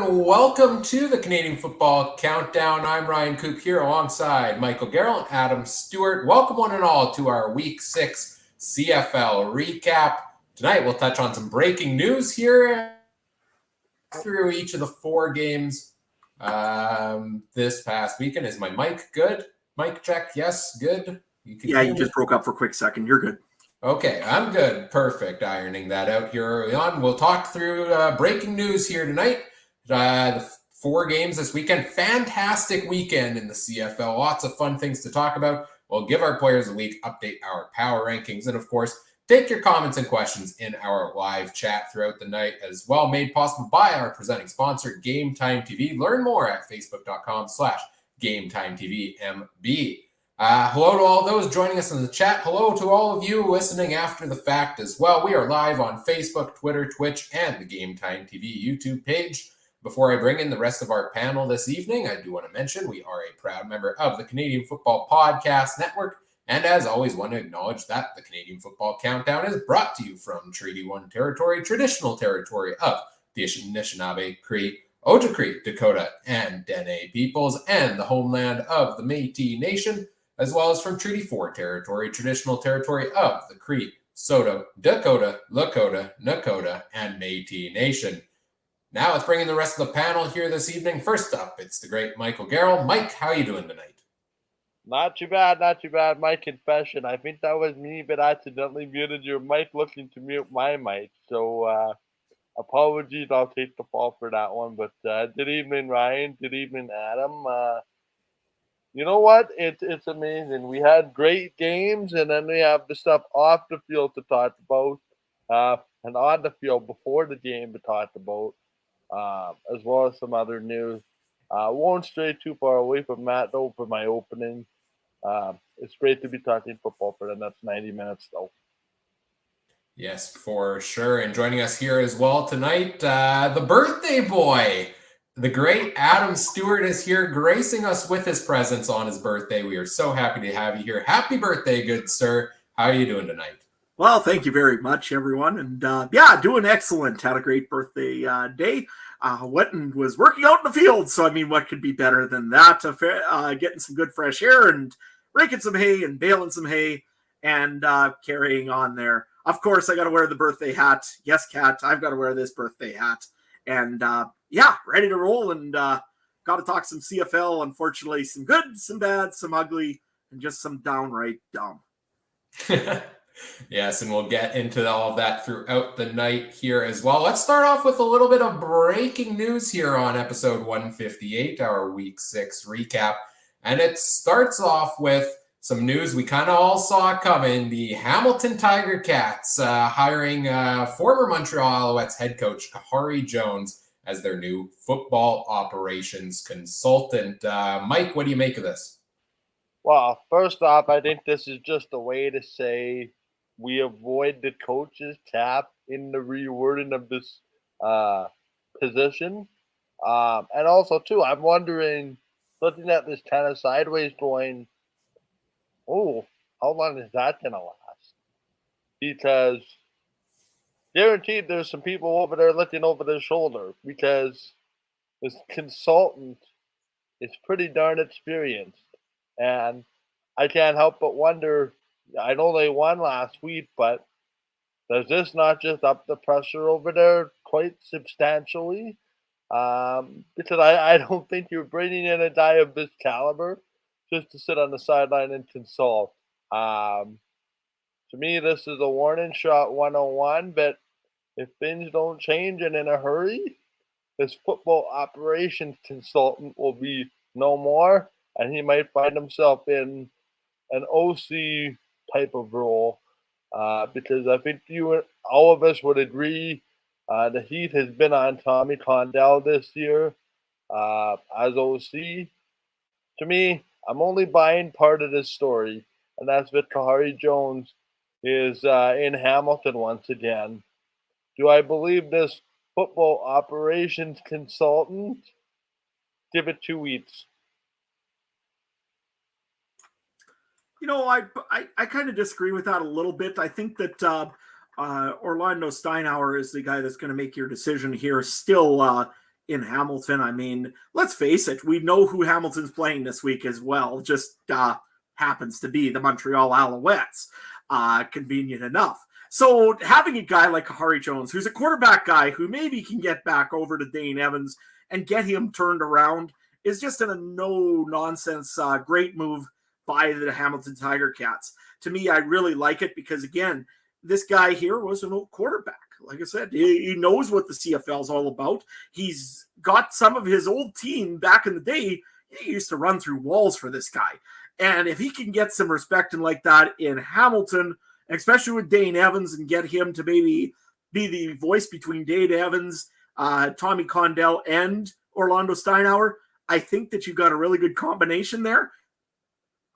and welcome to the Canadian Football Countdown. I'm Ryan Coop here alongside Michael Garrell and Adam Stewart. Welcome one and all to our Week 6 CFL recap. Tonight we'll touch on some breaking news here through each of the 4 games this past weekend. Is my mic good? Mic check, yes, good. You just broke up for a quick second. You're good. Okay, I'm good. Perfect. Ironing that out here early on. We'll talk through breaking news here tonight. The 4 games this weekend. Fantastic weekend in the CFL. Lots of fun things to talk about. We'll give our players of the week, update our power rankings, and of course, take your comments and questions in our live chat throughout the night as well. Made possible by our presenting sponsor, Game Time TV. Learn more at facebook.com/GameTimeTVMB. Hello to all those joining us in the chat. Hello to all of you listening after the fact as well. We are live on Facebook, Twitter, Twitch, and the Game Time TV YouTube page. Before I bring in the rest of our panel this evening, I do want to mention we are a proud member of the Canadian Football Podcast Network. And as always, want to acknowledge that the Canadian Football Countdown is brought to you from Treaty 1 territory, traditional territory of the Anishinaabe, Cree, Ojibwe, Dakota, and Dene peoples, and the homeland of the Métis Nation, as well as from Treaty 4 territory, traditional territory of the Cree, Saulteaux, Dakota, Lakota, Nakota, and Métis Nation. Now let's bring in the rest of the panel here this evening. First up, it's the great Michael Garrell. Mike, how are you doing tonight? Not too bad. My confession, I think that was me, but I accidentally muted your mic looking to mute my mic. So apologies, I'll take the fall for that one. But good evening, Ryan. Good evening, Adam. You know what? It's amazing. We had great games, and then we have the stuff off the field to talk about, and on the field before the game to talk about, as well as some other news. Won't stray too far away from Matt, though, for my opening. It's great to be talking football for the next 90 minutes, though. Yes, for sure. And joining us here as well tonight, the birthday boy. The great Adam Stewart is here, gracing us with his presence on his birthday. We are so happy to have you here. Happy birthday, good sir. How are you doing tonight? Well, thank you very much, everyone. And doing excellent. Had a great birthday day. Went and was working out in the field. So, I mean, what could be better than that? Getting some good fresh air and raking some hay and baling some hay and carrying on there. Of course, I got to wear the birthday hat. Yes, Kat, I've got to wear this birthday hat. And ready to roll, and got to talk some CFL. Unfortunately, some good, some bad, some ugly, and just some downright dumb. Yes, and we'll get into all of that throughout the night here as well. Let's start off with a little bit of breaking news here on episode 158, our Week 6 recap. And it starts off with some news we kind of all saw coming. The Hamilton Tiger Cats hiring former Montreal Alouettes head coach Khari Jones as their new football operations consultant. Mike, what do you make of this? Well, first off, I think this is just a way to say we avoid the coach's cap in the rewording of this position. And also, too, I'm wondering, looking at this kind of sideways going, oh, how long is that going to last? Because guaranteed there's some people over there looking over their shoulder, because this consultant is pretty darn experienced. And I can't help but wonder, I know they won last week, but does this not just up the pressure over there quite substantially? Because I don't think you're bringing in a guy of this caliber just to sit on the sideline and consult. To me, this is a warning shot 101, but if things don't change and in a hurry, this football operations consultant will be no more, and he might find himself in an OC type of role, because I think all of us would agree the heat has been on Tommy Condell this year as OC. To me, I'm only buying part of this story, and that's that Khari Jones is in Hamilton once again. Do I believe this football operations consultant? Give it 2 weeks. You know, I kind of disagree with that a little bit. I think that Orlando Steinauer is the guy that's going to make your decision here. Still in Hamilton. I mean, let's face it, we know who Hamilton's playing this week as well. Just happens to be the Montreal Alouettes. Convenient enough. So having a guy like Khari Jones, who's a quarterback guy who maybe can get back over to Dane Evans and get him turned around, is just a no-nonsense great move by the Hamilton Tiger Cats. To me, I really like it because, again, this guy here was an old quarterback. Like I said, he knows what the CFL is all about. He's got some of his old team back in the day. He used to run through walls for this guy. And if he can get some respect and like that in Hamilton, especially with Dane Evans, and get him to maybe be the voice between Dane Evans, Tommy Condell, and Orlando Steinauer, I think that you've got a really good combination there.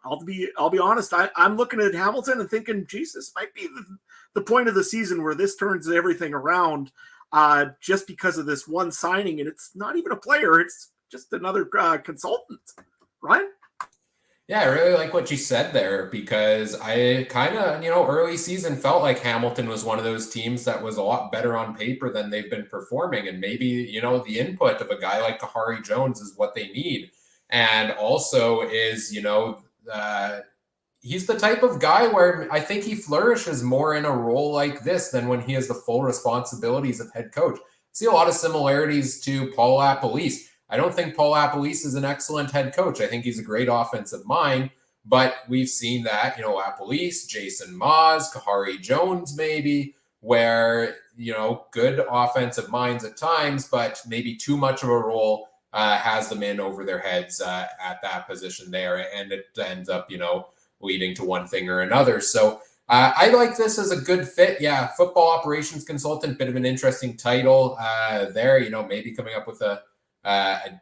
I'll be honest. I'm looking at Hamilton and thinking, Jesus, might be the point of the season where this turns everything around, just because of this one signing, and it's not even a player; it's just another consultant, right? Yeah, I really like what you said there because I kind of, early season felt like Hamilton was one of those teams that was a lot better on paper than they've been performing. And maybe, the input of a guy like Khari Jones is what they need. And also is, he's the type of guy where I think he flourishes more in a role like this than when he has the full responsibilities of head coach. I see a lot of similarities to Paul LaPolice. I don't think Paul LaPolice is an excellent head coach. I think he's a great offensive mind, but we've seen that, LaPolice, Jason Maas, Khari Jones maybe, where, good offensive minds at times, but maybe too much of a role has them in over their heads at that position there. And it ends up, leading to one thing or another. So I like this as a good fit. Yeah, football operations consultant, bit of an interesting title there, maybe coming up with a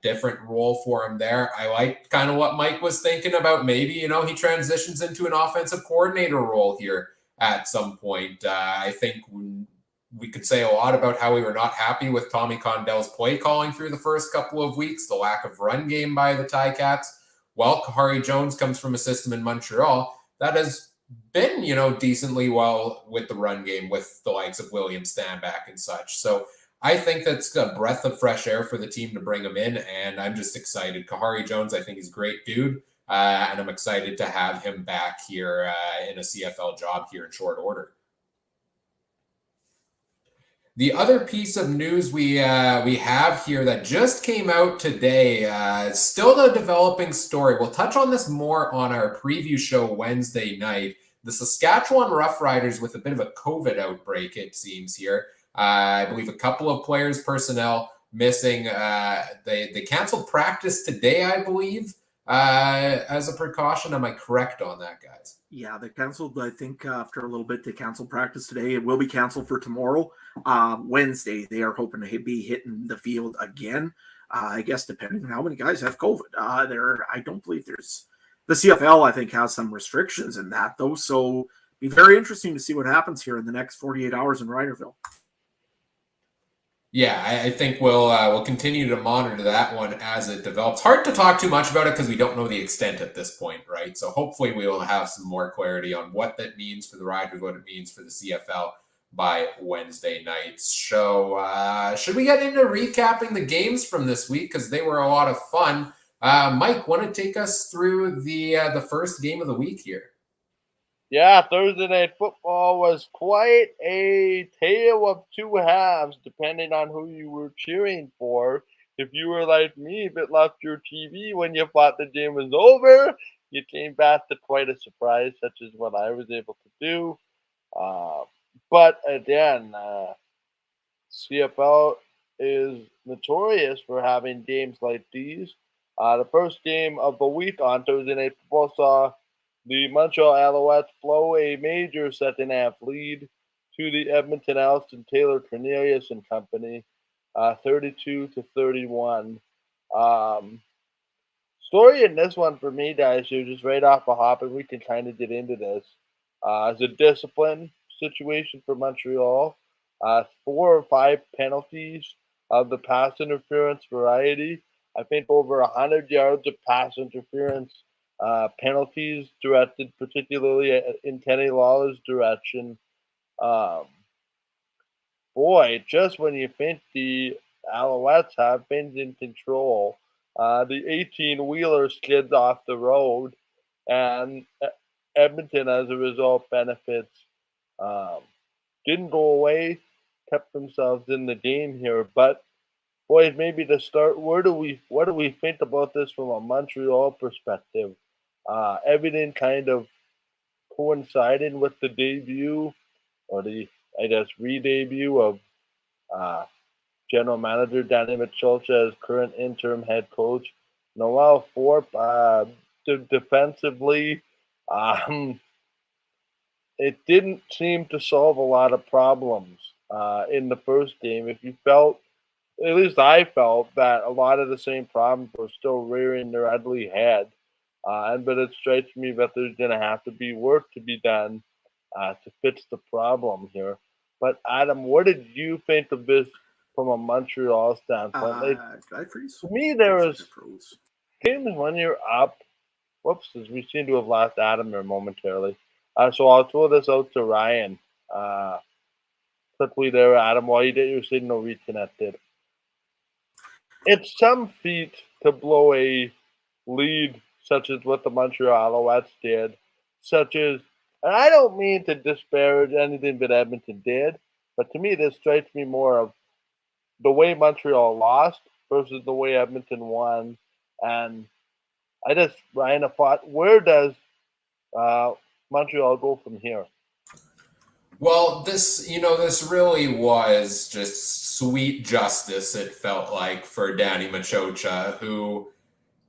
different role for him there. I like kind of what Mike was thinking about. Maybe, he transitions into an offensive coordinator role here at some point. I think we could say a lot about how we were not happy with Tommy Condell's play calling through the first couple of weeks, the lack of run game by the Ticats. Well, Khari Jones comes from a system in Montreal that has been, decently well with the run game with the likes of William Stanback and such. So I think that's a breath of fresh air for the team to bring him in, and I'm just excited. Khari Jones, I think he's a great dude, and I'm excited to have him back here in a CFL job here in short order. The other piece of news we have here that just came out today, still a developing story. We'll touch on this more on our preview show Wednesday night. The Saskatchewan Roughriders with a bit of a COVID outbreak, it seems here. I believe a couple of players' personnel missing. They canceled practice today, I believe, as a precaution. Am I correct on that, guys? Yeah, they canceled, I think, after a little bit, they canceled practice today. It will be canceled for tomorrow. Wednesday, they are hoping to be hitting the field again. I guess depending on how many guys have COVID. I don't believe there's... The CFL, I think, has some restrictions in that, though. So it'll be very interesting to see what happens here in the next 48 hours in Riderville. Yeah, I think we'll continue to monitor that one as it develops. Hard to talk too much about it because we don't know the extent at this point, right? So hopefully we will have some more clarity on what that means for the Riders, what it means for the CFL by Wednesday night's show. Should we get into recapping the games from this week because they were a lot of fun? Mike, want to take us through the first game of the week here? Yeah, Thursday Night Football was quite a tale of two halves, depending on who you were cheering for. If you were like me, but left your TV when you thought the game was over, you came back to quite a surprise, such as what I was able to do. But again, CFL is notorious for having games like these. The first game of the week on Thursday Night Football saw the Montreal Alouettes blow a major second-half lead to the Edmonton Elks and Taylor Cornelius and company, 32-31. Story in this one for me, guys, here just right off the hop, and we can kind of get into this. It's a discipline situation for Montreal. 4 or 5 penalties of the pass interference variety. I think over 100 yards of pass interference penalties directed particularly in Kenny Lawler's direction. Boy, just when you think the Alouettes have been in control. The 18-wheeler skids off the road, and Edmonton, as a result, benefits. Um, didn't go away, kept themselves in the game here. But boys, maybe to start, what do we think about this from a Montreal perspective? Everything kind of coincided with the debut, or the re-debut of uh, general manager Danny Maciocia as current interim head coach. Noel Thorpe, defensively, um, it didn't seem to solve a lot of problems in the first game. If you felt, at least I felt, that a lot of the same problems were still rearing their ugly head. But it strikes me that there's going to have to be work to be done to fix the problem here. But Adam, what did you think of this from a Montreal standpoint? Did I freeze? To me, there was games when you're up. Whoops, we seem to have lost Adam there momentarily. So I'll throw this out to Ryan. Quickly there, Adam, while you get your signal reconnected. It's some feat to blow a lead such as what the Montreal Alouettes did, such as, and I don't mean to disparage anything that Edmonton did, but to me this strikes me more of the way Montreal lost versus the way Edmonton won. And Ryan, I thought, where does Montreal go from here? Well, this really was just sweet justice, it felt like, for Danny Maciocia, who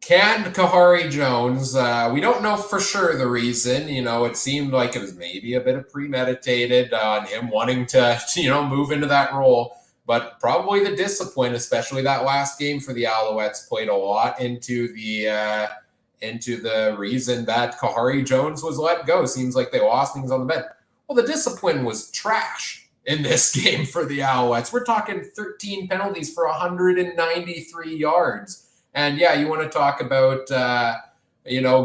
canned Khari Jones. We don't know for sure the reason. It seemed like it was maybe a bit of premeditated on him wanting to, move into that role. But probably the discipline, especially that last game for the Alouettes, played a lot into the reason that Khari Jones was let go. Seems like they lost things on the bench. Well, the discipline was trash in this game for the Alouettes. We're talking 13 penalties for 193 yards. And yeah, you want to talk about,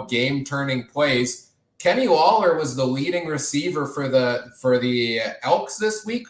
game-turning plays. Kenny Lawler was the leading receiver for the Elks this week.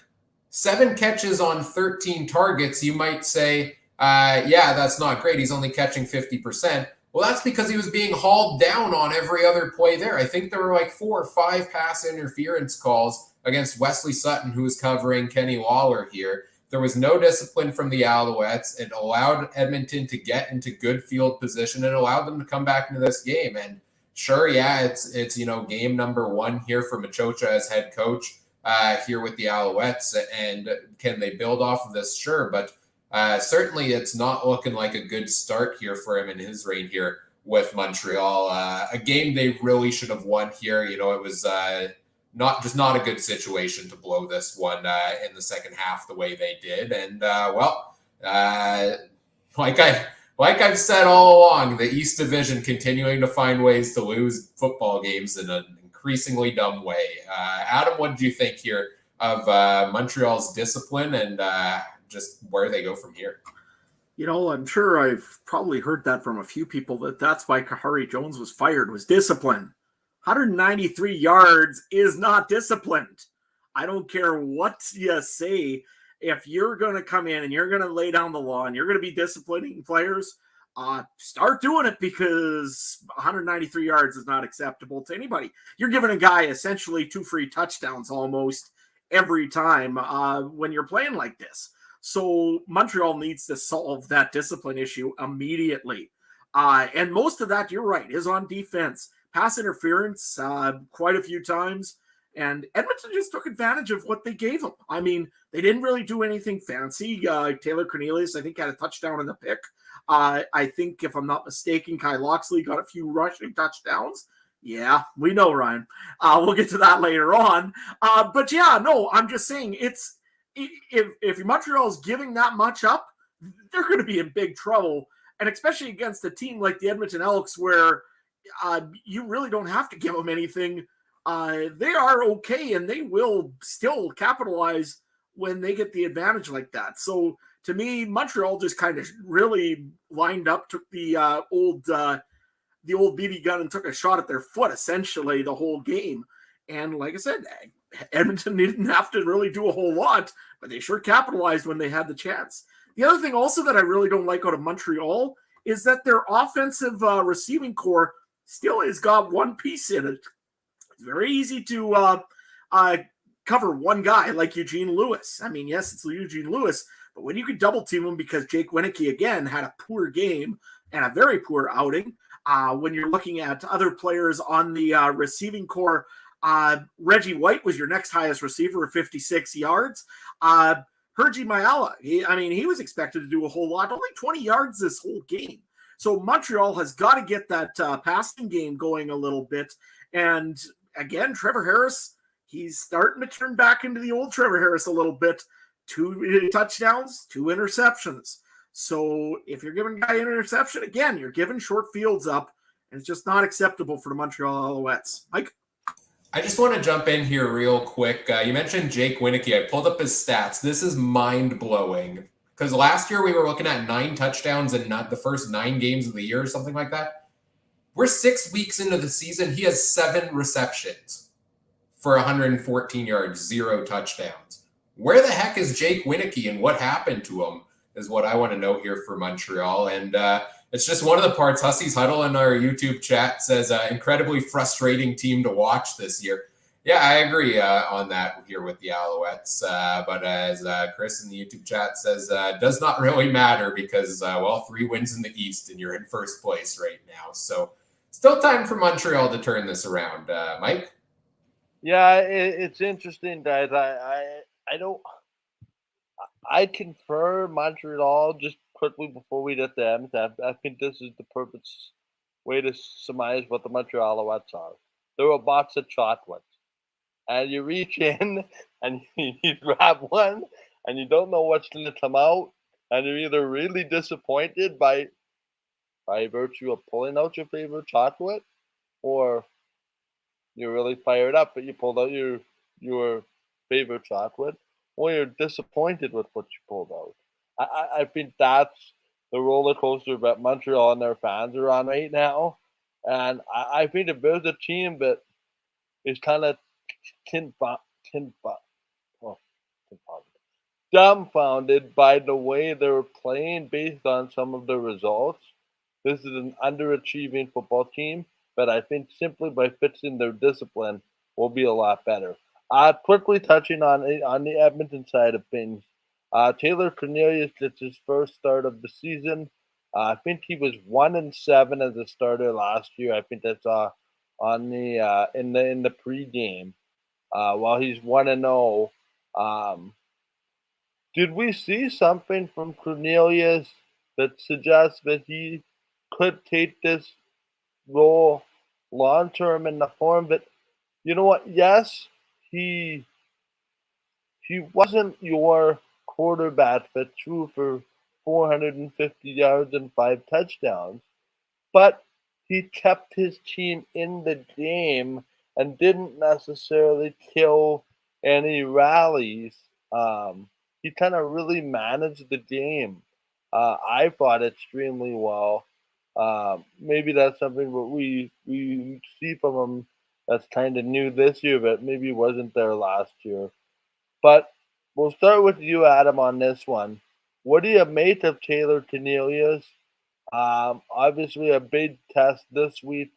7 catches on 13 targets. You might say, that's not great. He's only catching 50%. Well, that's because he was being hauled down on every other play there. I think there were like 4 or 5 pass interference calls against Wesley Sutton, who was covering Kenny Lawler here. There was no discipline from the Alouettes. It allowed Edmonton to get into good field position and allowed them to come back into this game. And sure, yeah, it's game number 1 here for Maciocia as head coach here with the Alouettes. And can they build off of this? Sure, but certainly it's not looking like a good start here for him in his reign here with Montreal. A game they really should have won here. It was not a good situation to blow this one in the second half the way they did. And like I've said all along, the East Division continuing to find ways to lose football games in an increasingly dumb way. Adam, what did you think here of Montreal's discipline and just where they go from here? I'm sure I've probably heard that from a few people, that's why Khari Jones was fired, was discipline. 193 yards is not disciplined. I don't care what you say. If you're going to come in and you're going to lay down the law and you're going to be disciplining players, start doing it, because 193 yards is not acceptable to anybody. You're giving a guy essentially 2 free touchdowns almost every time when you're playing like this. So Montreal needs to solve that discipline issue immediately. And most of that, you're right, is on defense. Pass interference quite a few times. And Edmonton just took advantage of what they gave them. I mean, they didn't really do anything fancy. Taylor Cornelius, I think, had a touchdown in the pick. I think, if I'm not mistaken, Kai Loxley got a few rushing touchdowns. Yeah, we know, Ryan. We'll get to that later on. But yeah, no, I'm just saying, if Montreal's giving that much up, they're going to be in big trouble. And especially against a team like the Edmonton Elks, where you really don't have to give them anything. They are okay, and they will still capitalize when they get the advantage like that. So to me, Montreal just kind of really lined up, took the old BB gun and took a shot at their foot essentially the whole game. And like I said, Edmonton didn't have to really do a whole lot, but they sure capitalized when they had the chance. The other thing also that I really don't like out of Montreal is that their offensive receiving core still has got one piece in it. It's very easy to cover one guy like Eugene Lewis. I mean, yes, it's Eugene Lewis, but when you could double team him because Jake Winnipeg, again, had a poor game and a very poor outing, when you're looking at other players on the receiving core, Reggie White was your next highest receiver with 56 yards. Hergy Mayala, he was expected to do a whole lot, only 20 yards this whole game. So Montreal has got to get that passing game going a little bit. And again, Trevor Harris, he's starting to turn back into the old Trevor Harris a little bit. 2 touchdowns, 2 interceptions. So if you're giving a guy an interception, again, you're giving short fields up, and it's just not acceptable for the Montreal Alouettes. Mike? I just want to jump in here real quick. You mentioned Jake Winnipeg. I pulled up his stats. This is mind-blowing. Because last year we were looking at 9 touchdowns in not the first 9 games of the year or something like that. We're 6 weeks into the season. He has 7 receptions for 114 yards, 0 touchdowns. Where the heck is Jake Winnipeg and what happened to him is what I want to know here for Montreal. And it's just one of the parts. Hussey's Huddle in our YouTube chat says incredibly frustrating team to watch this year. Yeah, I agree on that here with the Alouettes. But as Chris in the YouTube chat says, does not really matter because, 3 wins in the East and you're in first place right now. So still time for Montreal to turn this around. Mike? Yeah, it's interesting, guys. I confer Montreal just quickly before we get to Edmonton. I think this is the perfect way to surmise what the Montreal Alouettes are. They're a box of chocolates. And you reach in and you grab one and you don't know what's going to come out. And you're either really disappointed by virtue of pulling out your favorite chocolate, or you're really fired up that you pulled out your favorite chocolate, or you're disappointed with what you pulled out. I think that's the roller coaster that Montreal and their fans are on right now. And I think if there's a team that is kind of dumbfounded by the way they're playing based on some of the results, this is an underachieving football team that I think simply by fixing their discipline will be a lot better. Quickly touching on the Edmonton side of things, Taylor Cornelius gets his first start of the season. I think he was 1-7 as a starter last year. I think that's on the in the pregame. While he's 1-0, did we see something from Cornelius that suggests that he could take this role long term in the form that, you know what? Yes, he wasn't your quarterback that threw for 450 yards and 5 touchdowns, but he kept his team in the game and didn't necessarily kill any rallies. He kind of really managed the game. I thought extremely well. Maybe that's something that we see from him that's kind of new this year, but maybe wasn't there last year. But we'll start with you, Adam, on this one. What do you make of Taylor Cornelius? Obviously, a big test this week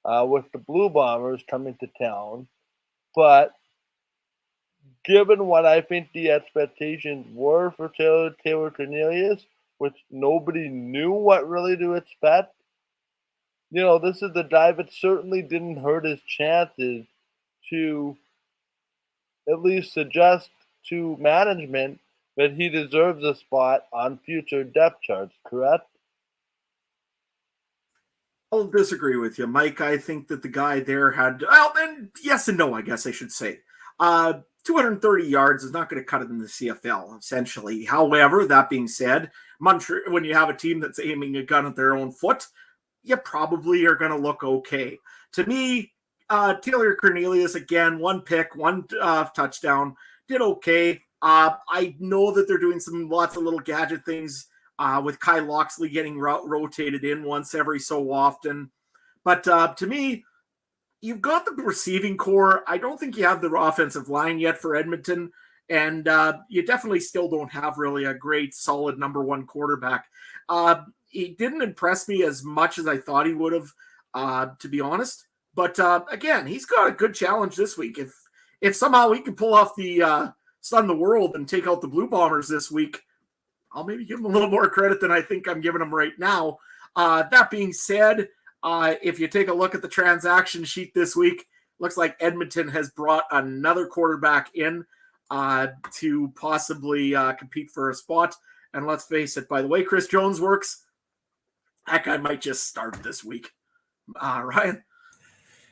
with the Blue Bombers coming to town. But given what I think the expectations were for Taylor Cornelius, which nobody knew what really to expect, this is the guy that certainly didn't hurt his chances to at least suggest to management that he deserves a spot on future depth charts, correct? I'll disagree with you, Mike. I think that the guy there had, and yes and no, I guess I should say. 230 yards is not going to cut it in the CFL, essentially. However, that being said, when you have a team that's aiming a gun at their own foot, you probably are going to look okay. To me, Taylor Cornelius, again, 1 pick, 1 touchdown, did okay. I know that they're doing lots of little gadget things with Kai Loxley getting rotated in once every so often. But to me, you've got the receiving core. I don't think you have the offensive line yet for Edmonton. And you definitely still don't have really a great, solid number one quarterback. He didn't impress me as much as I thought he would have, to be honest. But again, he's got a good challenge this week. If somehow he can pull off the stun the world and take out the Blue Bombers this week, I'll maybe give him a little more credit than I think I'm giving him right now. That being said, if you take a look at the transaction sheet this week, looks like Edmonton has brought another quarterback in to possibly compete for a spot. And let's face it, by the way Chris Jones works, that guy might just start this week. Ryan?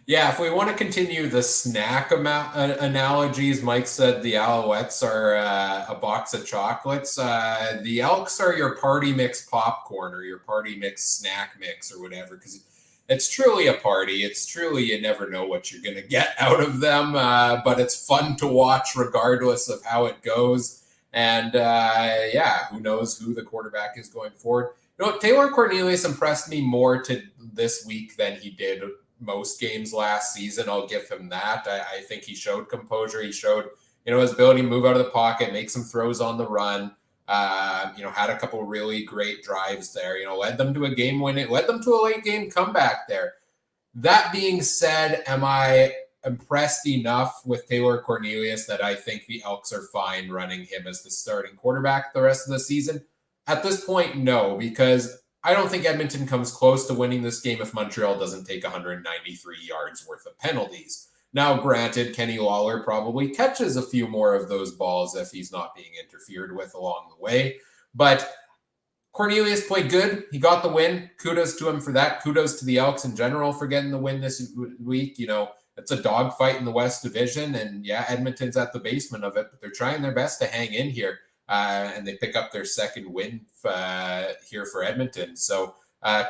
Yeah, if we want to continue the snack analogies, Mike said the Alouettes are a box of chocolates. The Elks are your party mix popcorn or your party mix snack mix or whatever, because it's truly a party. It's truly, you never know what you're going to get out of them, but it's fun to watch regardless of how it goes. And who knows who the quarterback is going forward. You know, Taylor Cornelius impressed me more this week than he did most games last season. I'll give him that. I think he showed composure. He showed, his ability to move out of the pocket, make some throws on the run. Had a couple really great drives there. Led them to a game winning, led them to a late game comeback there. That being said, am I impressed enough with Taylor Cornelius that I think the Elks are fine running him as the starting quarterback the rest of the season? At this point, no, because I don't think Edmonton comes close to winning this game if Montreal doesn't take 193 yards worth of penalties. Now, granted, Kenny Lawler probably catches a few more of those balls if he's not being interfered with along the way. But Cornelius played good. He got the win. Kudos to him for that. Kudos to the Elks in general for getting the win this week. It's a dogfight in the West Division. And yeah, Edmonton's at the basement of it, but they're trying their best to hang in here. And they pick up their second win here for Edmonton. So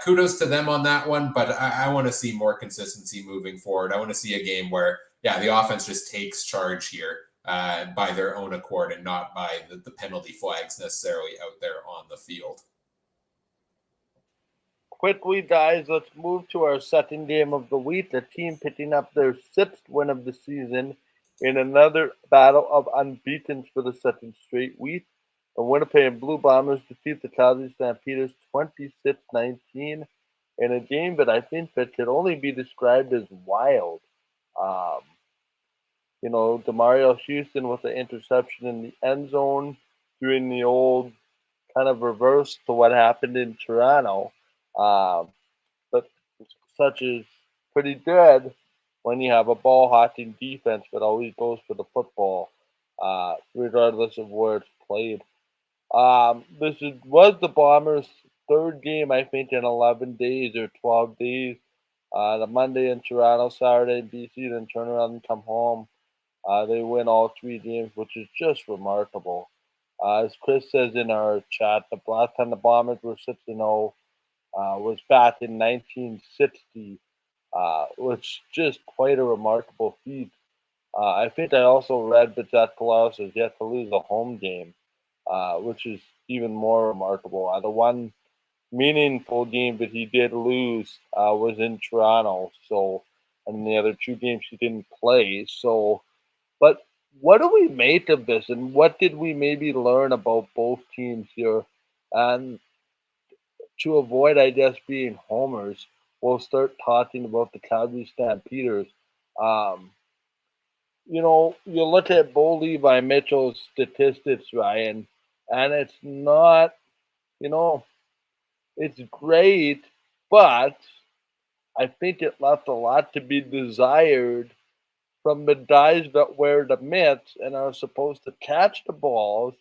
kudos to them on that one, but I want to see more consistency moving forward. I want to see a game where, the offense just takes charge here by their own accord and not by the penalty flags necessarily out there on the field. Quickly, guys, let's move to our second game of the week. The team picking up their sixth win of the season in another battle of unbeaten for the second straight week. The Winnipeg Blue Bombers defeat the Calgary Stampeders 26-19 in a game that I think that could only be described as wild. DeMario Houston with the interception in the end zone, doing the old kind of reverse to what happened in Toronto. But such is pretty good when you have a ball-hawking defense that always goes for the football, regardless of where it's played. This was the Bombers' third game, I think, in 11 days or 12 days. The Monday in Toronto, Saturday in BC, then turn around and come home. They win all three games, which is just remarkable. As Chris says in our chat, the last time the Bombers were 6-0 was back in 1960. Which is just quite a remarkable feat. I think I also read that Jack Kalaus has yet to lose a home game, which is even more remarkable. The one meaningful game that he did lose was in Toronto, and the other two games he didn't play. But what do we make of this, and what did we maybe learn about both teams here? And to avoid, I guess, being homers, we'll start talking about the Calgary Stampeders. You look at Bo Levi Mitchell's statistics, Ryan, and it's not, it's great, but I think it left a lot to be desired from the guys that wear the mitts and are supposed to catch the balls.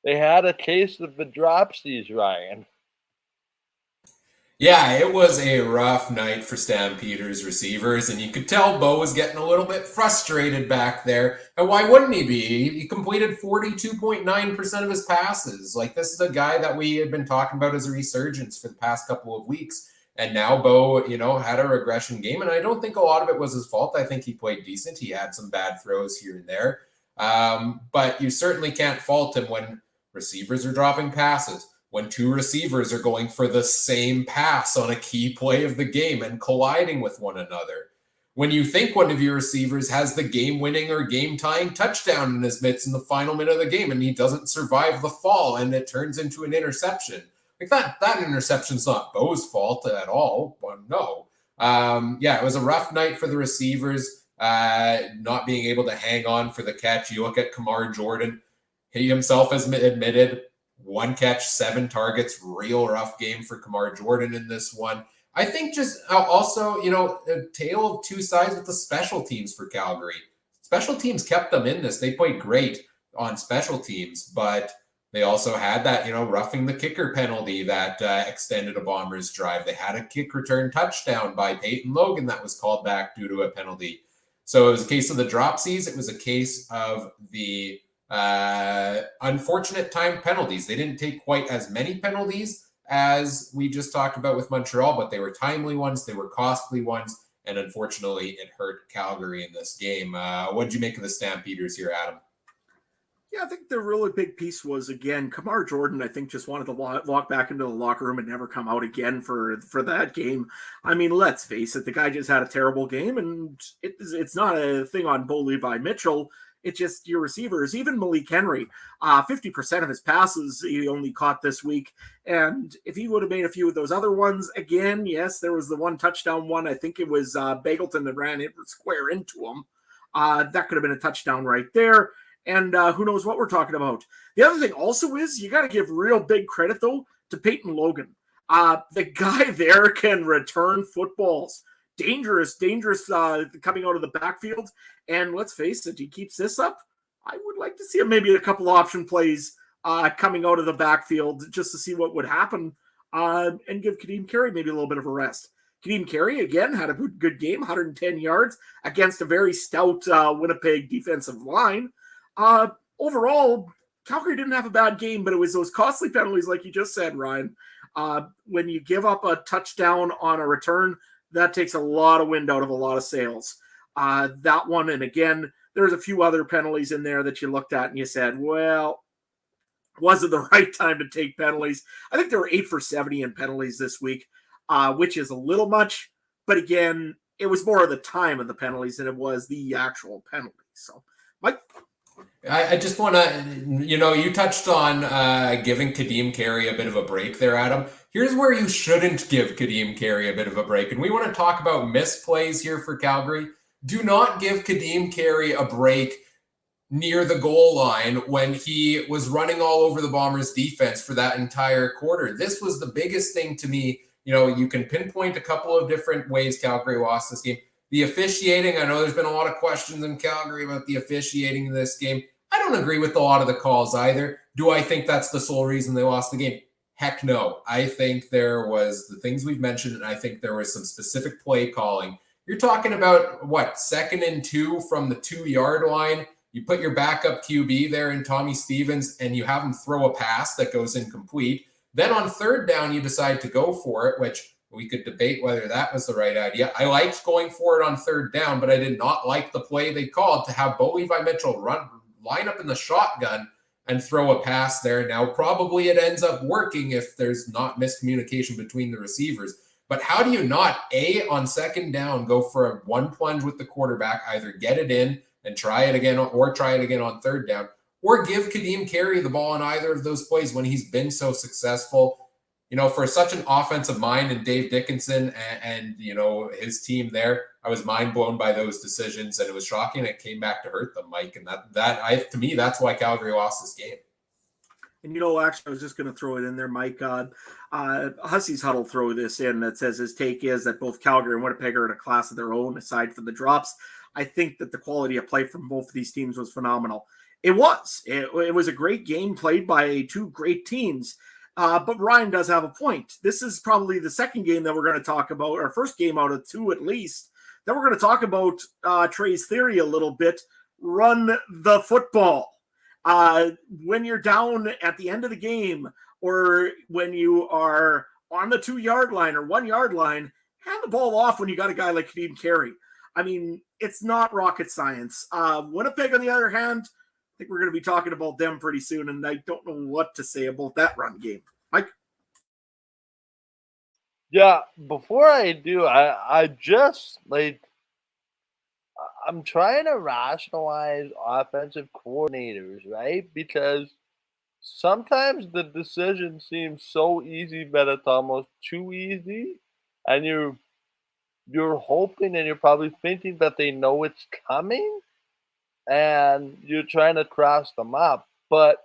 They had a case of the dropsies, Ryan. Yeah, it was a rough night for Stampeders receivers, and you could tell Bo was getting a little bit frustrated back there. And why wouldn't he be? He completed 42.9% of his passes. This is a guy that we had been talking about as a resurgence for the past couple of weeks. And now Bo, had a regression game, and I don't think a lot of it was his fault. I think he played decent. He had some bad throws here and there. But you certainly can't fault him when receivers are dropping passes, when two receivers are going for the same pass on a key play of the game and colliding with one another. when you think one of your receivers has the game-winning or game-tying touchdown in his mitts in the final minute of the game, and he doesn't survive the fall, and it turns into an interception. Like that interception's not Bo's fault at all. Well, no. It was a rough night for the receivers, not being able to hang on for the catch. You look at Kamar Jordan, he himself has admitted 1 catch, 7 targets, real rough game for Kamar Jordan in this one. I think just also, a tale of two sides with the special teams for Calgary. Special teams kept them in this. They played great on special teams, but they also had that, roughing the kicker penalty that extended a Bombers drive. They had a kick return touchdown by Peyton Logan that was called back due to a penalty. So it was a case of the dropsies. It was a case of the unfortunate time penalties. They didn't take quite as many penalties as we just talked about with Montreal, but they were timely ones, they were costly ones, and unfortunately it hurt Calgary in this game. What did you make of the Stampeders here, Adam? Yeah, I think the really big piece was, again, Kamar Jordan, I think, just wanted to walk back into the locker room and never come out again for that game. I mean, let's face it, the guy just had a terrible game, and it's not a thing on Bo Levi Mitchell. It's just your receivers, even Malik Henry, 50% of his passes he only caught this week. And if he would have made a few of those other ones, again, yes, there was the one touchdown one. I think it was Bagleton that ran it square into him. That could have been a touchdown right there. And who knows what we're talking about. The other thing also is you got to give real big credit, though, to Peyton Logan. The guy there can return footballs. Dangerous coming out of the backfield. And let's face it, he keeps this up. I would like to see him maybe a couple option plays coming out of the backfield just to see what would happen and give Kadeem Carey maybe a little bit of a rest. Kadeem Carey, again, had a good game, 110 yards against a very stout Winnipeg defensive line. Overall, Calgary didn't have a bad game, but it was those costly penalties, like you just said, Ryan. When you give up a touchdown on a return, that takes a lot of wind out of a lot of sails. That one, and again, there's a few other penalties in there that you looked at and you said, well, was it the right time to take penalties? I think there were 8 for 70 in penalties this week, which is a little much. But again, it was more of the time of the penalties than it was the actual penalties. So, Mike? I just want to, you touched on giving Kadeem Carey a bit of a break there, Adam. Here's where you shouldn't give Kadeem Carey a bit of a break. And we want to talk about misplays here for Calgary. Do not give Kadeem Carey a break near the goal line when he was running all over the Bombers defense for that entire quarter. This was the biggest thing to me. You can pinpoint a couple of different ways Calgary lost this game. The officiating, I know there's been a lot of questions in Calgary about the officiating in this game. I don't agree with a lot of the calls either. Do I think that's the sole reason they lost the game? Heck no. I think there was the things we've mentioned, and I think there was some specific play calling. You're talking about, 2nd and 2 from the 2-yard line. You put your backup QB there in Tommy Stevens, and you have him throw a pass that goes incomplete. Then on 3rd down, you decide to go for it, which we could debate whether that was the right idea. I liked going for it on 3rd down, but I did not like the play they called to have Bo Levi Mitchell line up in the shotgun and throw a pass there. Now, probably it ends up working if there's not miscommunication between the receivers. But how do you not, on 2nd down, go for a one plunge with the quarterback, either get it in and try it again or try it again on 3rd down, or give Kadeem Carey the ball in either of those plays when he's been so successful? For such an offensive mind and Dave Dickinson and his team there, I was mind blown by those decisions, and it was shocking. It came back to hurt them, Mike, and to me, that's why Calgary lost this game. And actually, I was just going to throw it in there, Mike. Hussey's Huddle throw this in that says his take is that both Calgary and Winnipeg are in a class of their own, aside from the drops. I think that the quality of play from both of these teams was phenomenal. It was. It was a great game played by two great teams. But Ryan does have a point. This is probably the second game that we're going to talk about, or first game out of 2 at least, that we're going to talk about Trey's theory a little bit. Run the football. When you're down at the end of the game, or when you are on the 2-yard line or 1-yard line, hand the ball off when you got a guy like Kadeem Carey. I mean, it's not rocket science. Winnipeg, on the other hand, I think we're going to be talking about them pretty soon, and I don't know what to say about that run game. Mike? Yeah, before I do, I just, I'm trying to rationalize offensive coordinators, right? Because sometimes the decision seems so easy that it's almost too easy, and you're hoping and you're probably thinking that they know it's coming, and you're trying to cross them up. But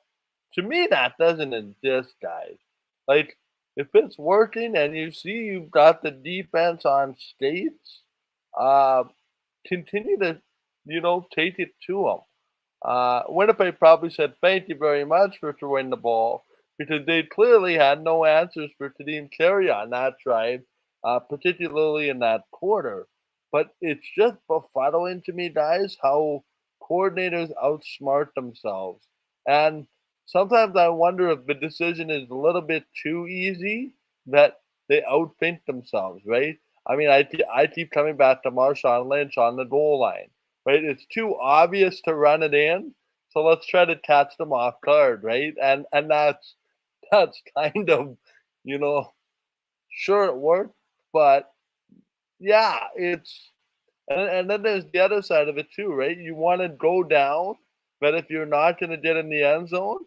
to me, that doesn't exist, guys. Like, if it's working and you see you've got the defense on skates, uh, continue to, take it to them. Winnipeg probably said thank you very much for throwing the ball because they clearly had no answers for Tadim Carey on that drive, particularly in that quarter. But it's just befuddling to me, guys, how coordinators outsmart themselves. And sometimes I wonder if the decision is a little bit too easy that they outthink themselves, right? I mean, I keep coming back to Marshawn Lynch on the goal line, right? It's too obvious to run it in, so let's try to catch them off guard, right? And that's kind of, you know, sure it worked, but yeah, and then there's the other side of it too, right? You want to go down, but if you're not going to get in the end zone,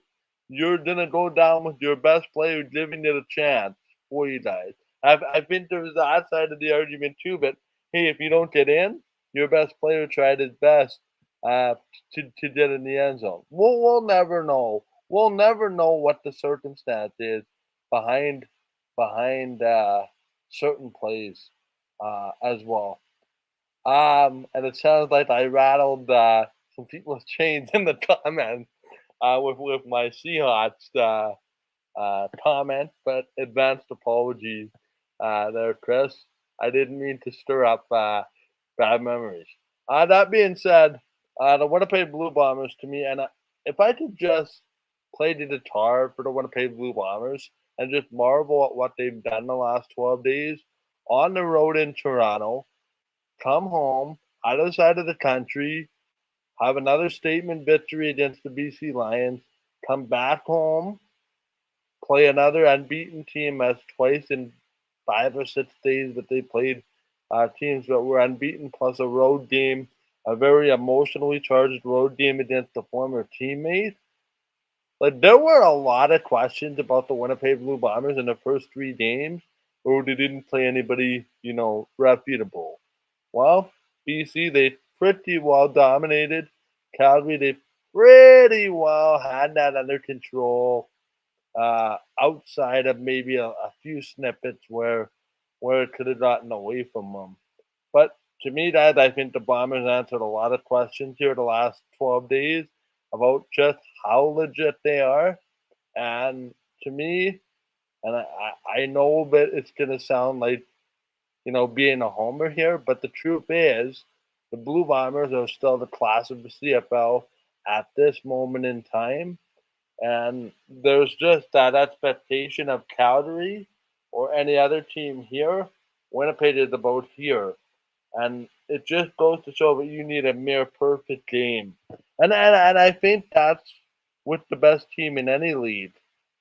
you're going to go down with your best player giving it a chance for you guys. I think there's that side of the argument too, but hey, if you don't get in, your best player tried his best uh, to get in the end zone. We'll never know. We'll never know what the circumstance is behind behind certain plays as well. And it sounds like I rattled some people's chains in the comments with my Seahawks comment, but advanced apologies there, Chris. I didn't mean to stir up bad memories. That being said, the Winnipeg Blue Bombers to me, and if I could just play the guitar for the Winnipeg Blue Bombers and just marvel at what they've done the last 12 days on the road in Toronto, come home, other side of the country, have another statement victory against the BC Lions, come back home, play another unbeaten team as twice in 5 or 6 days that they played teams that were unbeaten, plus a road game, a very emotionally charged road game against a former teammate. Like, there were a lot of questions about the Winnipeg Blue Bombers in the first 3 games, where they didn't play anybody, reputable. Well, BC, they pretty well dominated. Calgary, they pretty well had that under control. Outside of maybe a few snippets where it could have gotten away from them. But to me, that I think the Bombers answered a lot of questions here the last 12 days about just how legit they are. And to me, and I know that it's going to sound like, being a homer here, but the truth is the Blue Bombers are still the class of the CFL at this moment in time. And there's just that expectation of Calgary or any other team here. Winnipeg is about here. And it just goes to show that you need a mere perfect game. And I think that's with the best team in any league.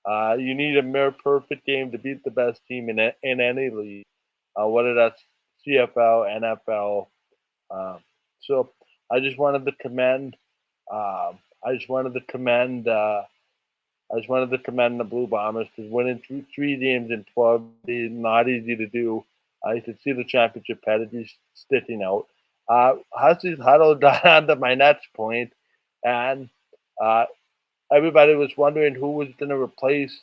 You need a mere perfect game to beat the best team in any league, whether that's CFL, NFL. So I just wanted to commend. I just wanted to commend. I just wanted to commend the Blue Bombers because winning 3 games in 12 is not easy to do. You can see the championship pedigree sticking out. Hussey's huddle got on to my next point, and everybody was wondering who was going to replace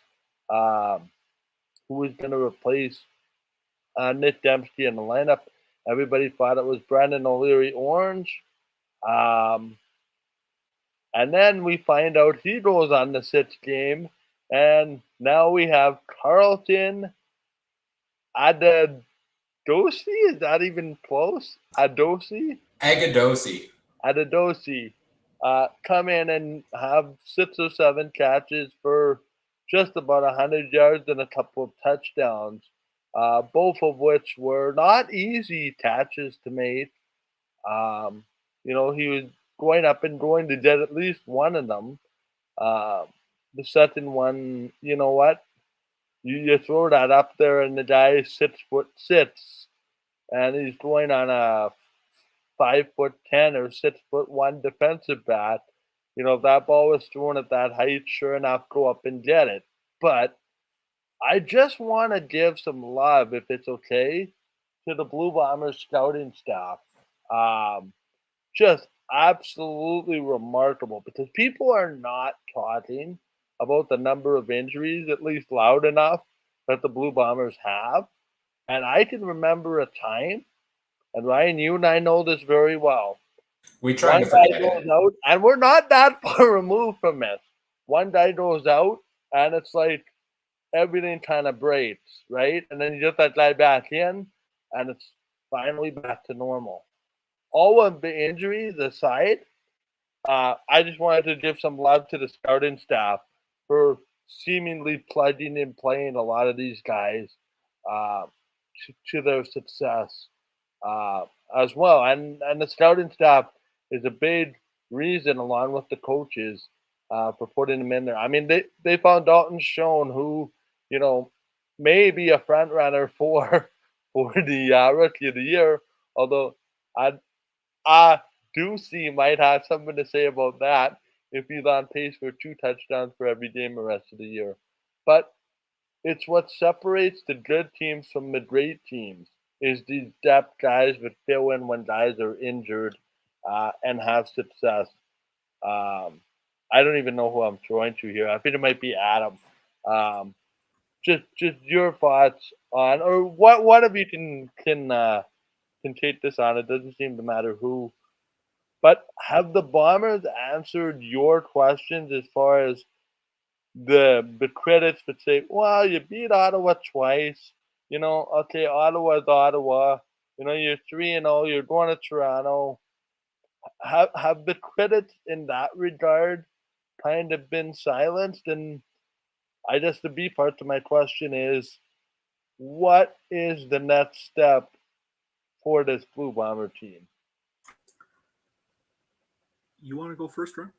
Nick Dempsey in the lineup. Everybody thought it was Brendan O'Leary Orange. And then we find out he goes on the 6th game, and now we have Carlton Adedosi. Is that even close? Adedosi come in and have 6 or 7 catches for just about 100 yards and a couple of touchdowns, both of which were not easy catches to make. He was going up and going to get at least one of them. The second one, you know what? You throw that up there, and the guy is 6'6", and he's going on a 5'10" or 6'1" defensive back, if that ball was thrown at that height, sure enough, go up and get it. But I just want to give some love, if it's okay, to the Blue Bombers scouting staff. Just absolutely remarkable, because people are not talking about the number of injuries, at least loud enough, that the Blue Bombers have. And I can remember a time, and Ryan, you and I know this very well. We try to One guy forget goes it. out, and we're not that far removed from this. One guy goes out, and it's like everything kind of breaks, right? And then you get that guy back in, and it's finally back to normal. All of the injuries aside, I just wanted to give some love to the scouting staff for seemingly plugging and playing a lot of these guys to their success as well. And the scouting staff is a big reason, along with the coaches, for putting them in there. I mean, they found Dalton Schoen, who, may be a front runner for the Rookie of the Year, although Ducey might have something to say about that if he's on pace for 2 touchdowns for every game the rest of the year. But it's what separates the good teams from the great teams, is these depth guys that fill in when guys are injured and have success. I don't even know who I'm throwing to here. I think it might be Adam. Just your thoughts on, or what if you can take this on. It doesn't seem to matter who. But have the Bombers answered your questions as far as the critics that say, well, you beat Ottawa twice. Okay, Ottawa's Ottawa. You're 3-0. You're going to Toronto. Have the critics in that regard kind of been silenced? And I guess the B part to my question is, what is the next step for this Blue Bomber team? You want to go first, Ron?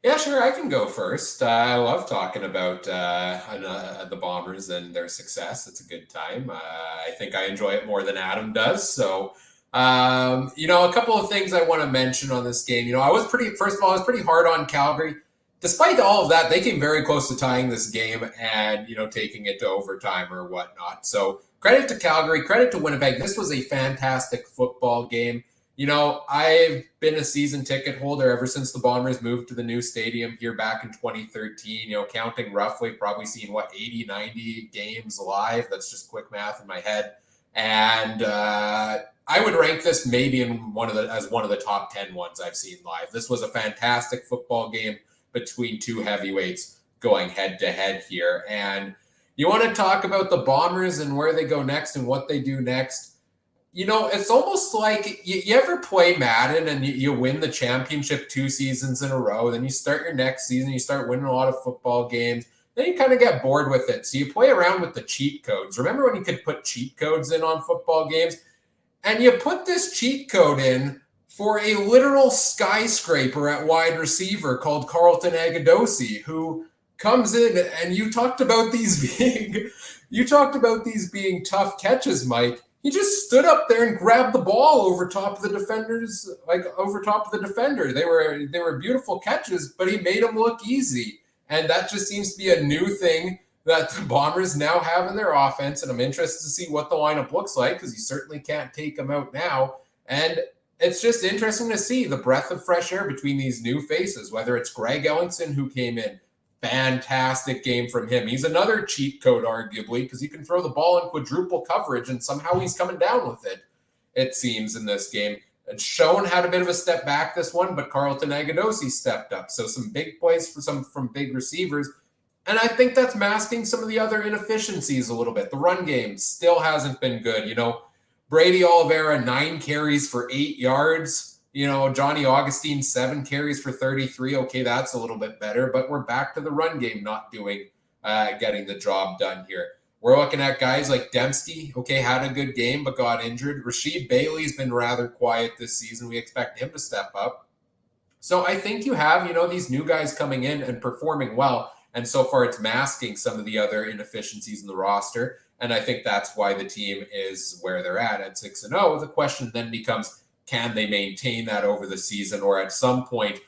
Yeah, sure, I can go first. I love talking about the Bombers and their success. It's a good time. I think I enjoy it more than Adam does. So, a couple of things I want to mention on this game. I was pretty hard on Calgary. Despite all of that, they came very close to tying this game and, taking it to overtime or whatnot. So credit to Calgary, credit to Winnipeg. This was a fantastic football game. I've been a season ticket holder ever since the Bombers moved to the new stadium here back in 2013, counting roughly, probably seen 80, 90 games live. That's just quick math in my head. And I would rank this maybe as one of the top 10 ones I've seen live. This was a fantastic football game between two heavyweights going head to head here. And you want to talk about the Bombers and where they go next and what they do next. It's almost like you ever play Madden and you win the championship 2 seasons in a row. Then you start your next season, you start winning a lot of football games. Then you kind of get bored with it. So you play around with the cheat codes. Remember when you could put cheat codes in on football games? And you put this cheat code in for a literal skyscraper at wide receiver called Carlton Agadosi, who comes in, and you talked about these being tough catches, Mike. He just stood up there and grabbed the ball over top of the defenders, over top of the defender. They were beautiful catches, but he made them look easy. And that just seems to be a new thing that the Bombers now have in their offense. And I'm interested to see what the lineup looks like, because you certainly can't take them out now. And it's just interesting to see the breath of fresh air between these new faces, whether it's Greg Ellingson, who came in. Fantastic game from him. He's another cheat code, arguably, because he can throw the ball in quadruple coverage, and somehow he's coming down with it seems, in this game. Schoen had a bit of a step back this one, but Carlton Agadosi stepped up. So some big plays from big receivers. And I think that's masking some of the other inefficiencies a little bit. The run game still hasn't been good. Brady Oliveira, 9 carries for 8 yards. Johnny Augustine, 7 carries for 33. Okay, that's a little bit better, but we're back to the run game not getting the job done here. We're looking at guys like Dembski. Okay, had a good game, but got injured. Rasheed Bailey's been rather quiet this season. We expect him to step up. So I think you have, these new guys coming in and performing well. And so far, it's masking some of the other inefficiencies in the roster. And I think that's why the team is where they're at 6-0. The question then becomes, can they maintain that over the season, or at some point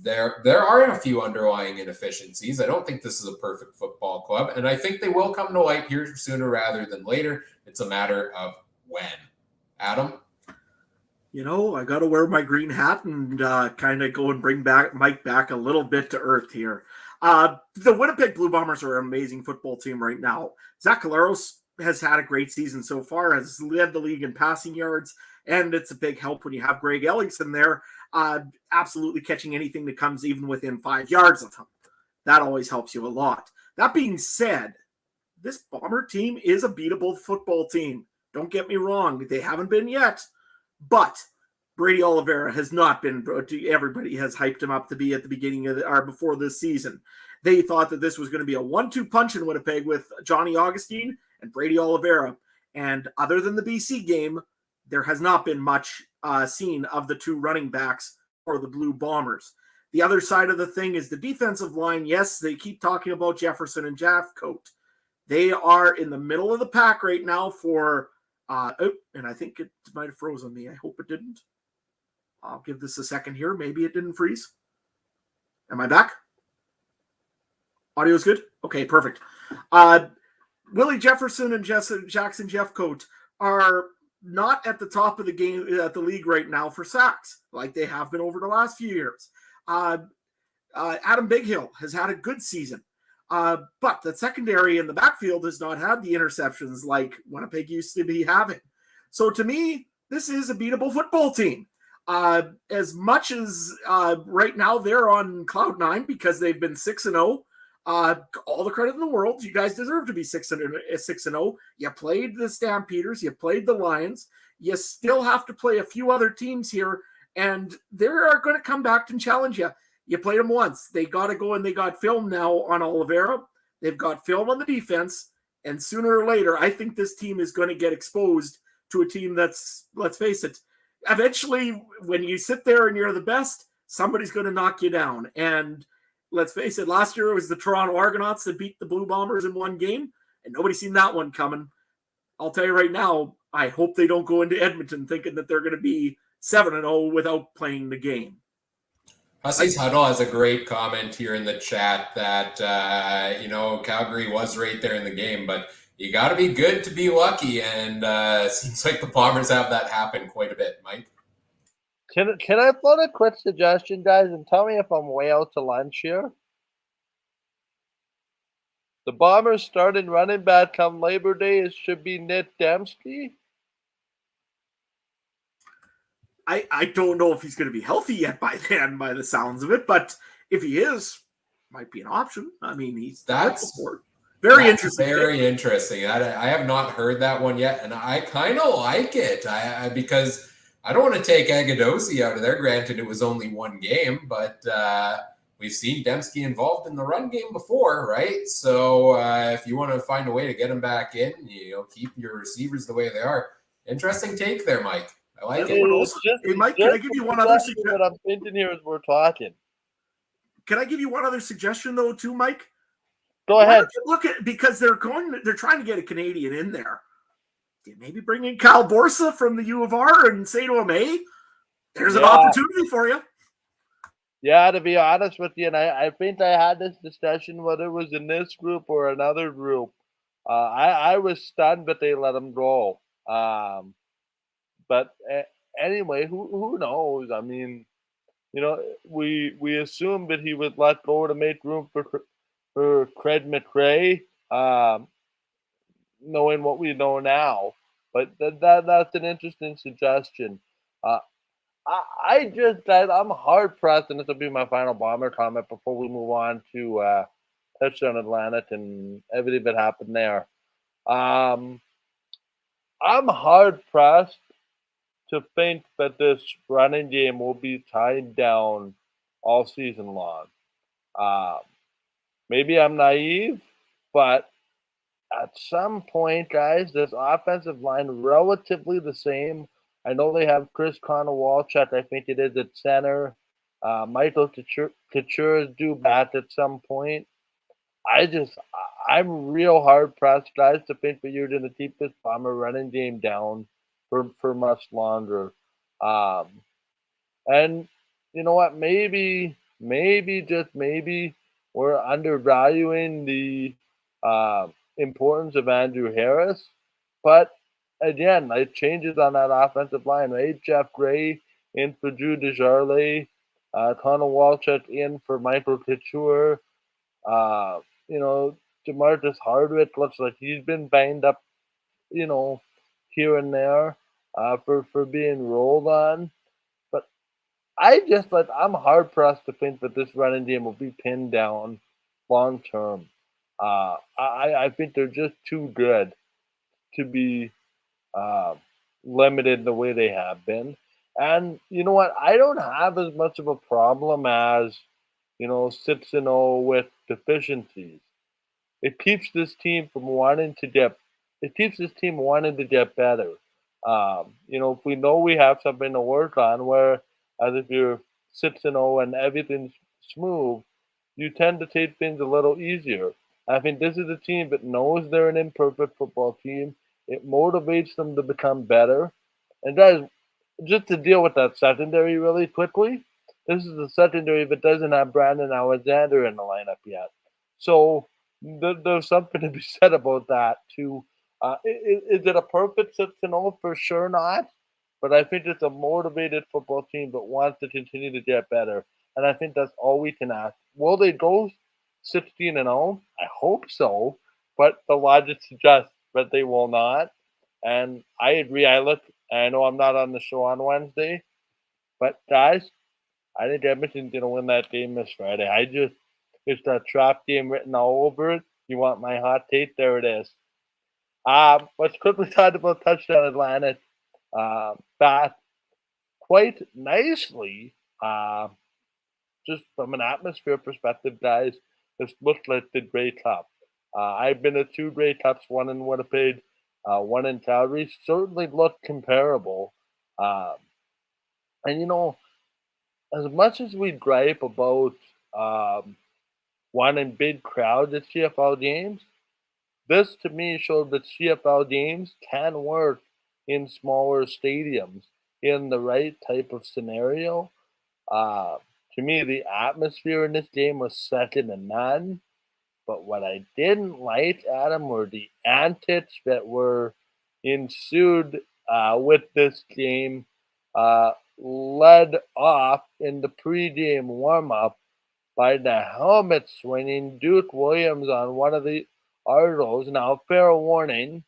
there are a few underlying inefficiencies. I don't think this is a perfect football club, and I think they will come to light here sooner rather than later. It's a matter of when. Adam? I got to wear my green hat and kind of go and bring Mike back a little bit to earth here. The Winnipeg Blue Bombers are an amazing football team right now. Zach Collaros has had a great season so far, has led the league in passing yards, and it's a big help when you have Greg Elliks in there, absolutely catching anything that comes even within 5 yards of him. That always helps you a lot. That being said, this Bomber team is a beatable football team. Don't get me wrong. They haven't been yet, but Brady Oliveira has not been. Everybody has hyped him up to be at the beginning of or before this season. They thought that this was going to be a 1-2 punch in Winnipeg with Johnny Augustine and Brady Oliveira. And other than the BC game, there has not been much seen of the two running backs for the Blue Bombers. The other side of the thing is the defensive line. Yes, they keep talking about Jefferson and Jeffcoat. They are in the middle of the pack right now for, and I think it might have frozen me. I hope it didn't. I'll give this a second here. Maybe it didn't freeze. Am I back? Audio's good? Okay, perfect. Willie Jefferson and Jackson Jeffcoat are not at the top of the game at the league right now for sacks, like they have been over the last few years. Adam Bighill has had a good season, but the secondary in the backfield has not had the interceptions like Winnipeg used to be having. So to me, this is a beatable football team. As much as right now they're on cloud nine because they've been 6-0. All the credit in the world. You guys deserve to be 6-0. You played the Stampeders. You played the Lions. You still have to play a few other teams here, and they are going to come back and challenge you. You played them once. They got to go, and they got film now on Oliveira. They've got film on the defense, and sooner or later, I think this team is going to get exposed to a team that's, let's face it, eventually, when you sit there and you're the best, somebody's going to knock you down. And let's face it, last year it was the Toronto Argonauts that beat the Blue Bombers in one game, and nobody seen that one coming. I'll tell you right now, I hope they don't go into Edmonton thinking that they're going to be 7-0 without playing the game. Hussey's Huddle has a great comment here in the chat that, Calgary was right there in the game, but you got to be good to be lucky, and it seems like the Bombers have that happen quite a bit. Mike? Can I float a quick suggestion, guys, and tell me if I'm way out to lunch here? The Bombers starting running back come Labor Day. It should be Nick Dembski. I don't know if he's going to be healthy yet by then, by the sounds of it, but if he is, might be an option. I mean, that's very interesting. Very interesting. I have not heard that one yet, and I kind of like it. Because I don't want to take Agadosi out of there. Granted, it was only one game, but we've seen Dembski involved in the run game before, right? So if you want to find a way to get him back in, keep your receivers the way they are. Interesting take there, Mike. I like it. Hey, Mike, can I give you one other suggestion? What I'm thinking here is we're talking. Can I give you one other suggestion, though, too, Mike? Go ahead. Look at, because they're trying to get a Canadian in there. Maybe bring in Kyle Borsa from the U of R and say to him, hey, there's an opportunity for you. Yeah, to be honest with you, and I think I had this discussion whether it was in this group or another group. I was stunned, but they let him go. But anyway, who knows? I mean, we assumed that he would let go to make room for Craig McRae, knowing what we know now. But that's an interesting suggestion. I'm hard pressed, and this will be my final Bomber comment before we move on to Touchdown Atlantic and everything that happened there. I'm hard pressed to think that this running game will be tied down all season long. Maybe I'm naive, but at some point, guys, this offensive line relatively the same. I know they have Chris Connor-Walchuk, I think it is, at center. Michael Couture is due back at some point. I'm real hard pressed, guys, to think that you're going to keep this Bomber running game down for much longer. Um, and you know what? Just maybe, we're undervaluing the importance of Andrew Harris. But again, it changes on that offensive line, right? Jeff Gray in for Drew Desjardins, Connor Walchuk in for Michael Couture. Uh, you know, Jamarcus Hardwick looks like he's been banged up, you know, here and there for being rolled on. But I'm hard pressed to think that this running game will be pinned down long term. I think they're just too good to be uh, limited the way they have been. And you know what? I don't have as much of a problem as 6-0 with deficiencies. It keeps this team from wanting to get. It keeps this team wanting to get better. If we know we have something to work on, where as if you're 6-0 and everything's smooth, you tend to take things a little easier. I think this is a team that knows they're an imperfect football team. It motivates them to become better. And guys, just to deal with that secondary really quickly, this is a secondary that doesn't have Brandon Alexander in the lineup yet. So there's something to be said about that too. Is it a perfect 6-0? For sure not. But I think it's a motivated football team that wants to continue to get better. And I think that's all we can ask. Will they go 16-0? I hope so. But the logic suggests that they will not. And I agree. I know I'm not on the show on Wednesday. But guys, I think Edmonton's going to win that game this Friday. It's a trap game written all over it. You want my hot take? There it is. Let's quickly talk about Touchdown Atlanta. Back quite nicely. Just from an atmosphere perspective, guys, this looked like the Grey Cup. I've been to 2 Grey Cups, one in Winnipeg, one in Calgary. Certainly looked comparable. And as much as we gripe about wanting big crowds at CFL games, this to me showed that CFL games can work in smaller stadiums in the right type of scenario. To me, the atmosphere in this game was second to none. But what I didn't like, Adam, were the antics that were ensued with this game, led off in the pregame warm-up by the helmet swinging Duke Williams on one of the Argos. Now, fair warning,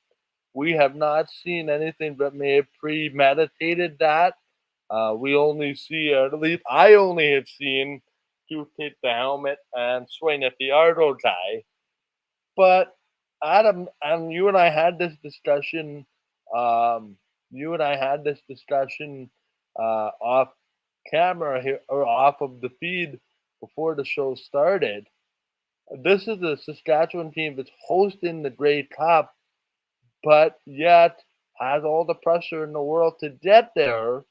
we have not seen anything that may have premeditated that. We only see, or at least I only have seen Duke take the helmet and swing at the Argo guy. But Adam, and you and I had this discussion. Off camera here, or off of the feed before the show started. This is a Saskatchewan team that's hosting the Grey Cup, but yet has all the pressure in the world to get there.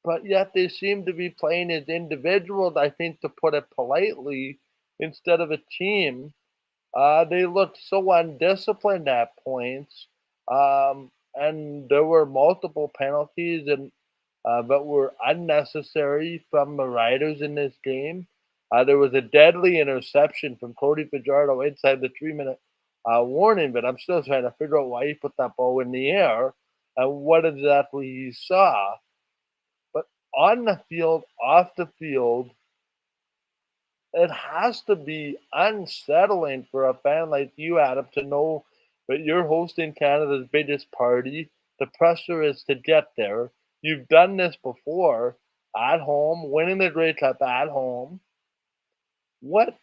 But yet they seem to be playing as individuals, I think, to put it politely, instead of a team. They looked so undisciplined at points, and there were multiple penalties and that were unnecessary from the Riders in this game. There was a deadly interception from Cody Fajardo inside the 3-minute warning, but I'm still trying to figure out why he put that ball in the air and what exactly he saw. But on the field, off the field, it has to be unsettling for a fan like you, Adam, to know that you're hosting Canada's biggest party. The pressure is to get there. You've done this before at home, winning the Grey Cup at home. What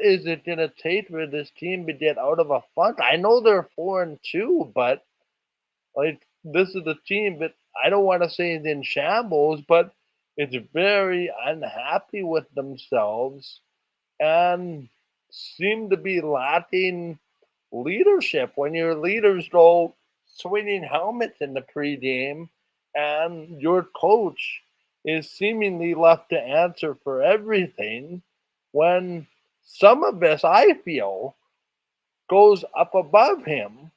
is it gonna take for this team to get out of a funk? I know they're 4-2, but this is a team that I don't want to say is in shambles, but it's very unhappy with themselves and seem to be lacking leadership. When your leaders go swinging helmets in the pregame and your coach is seemingly left to answer for everything, when some of this, I feel, goes up above him,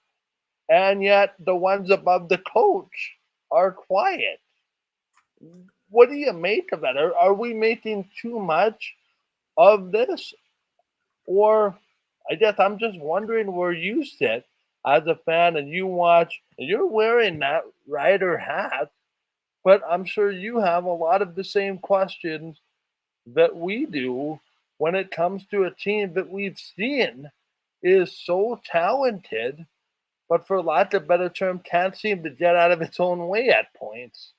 and yet the ones above the coach are quiet. What do you make of that? Are we making too much of this? Or I guess I'm just wondering where you sit as a fan and you watch, and you're wearing that Rider hat, but I'm sure you have a lot of the same questions that we do when it comes to a team that we've seen is so talented, but for lack of a better term, can't seem to get out of its own way at points.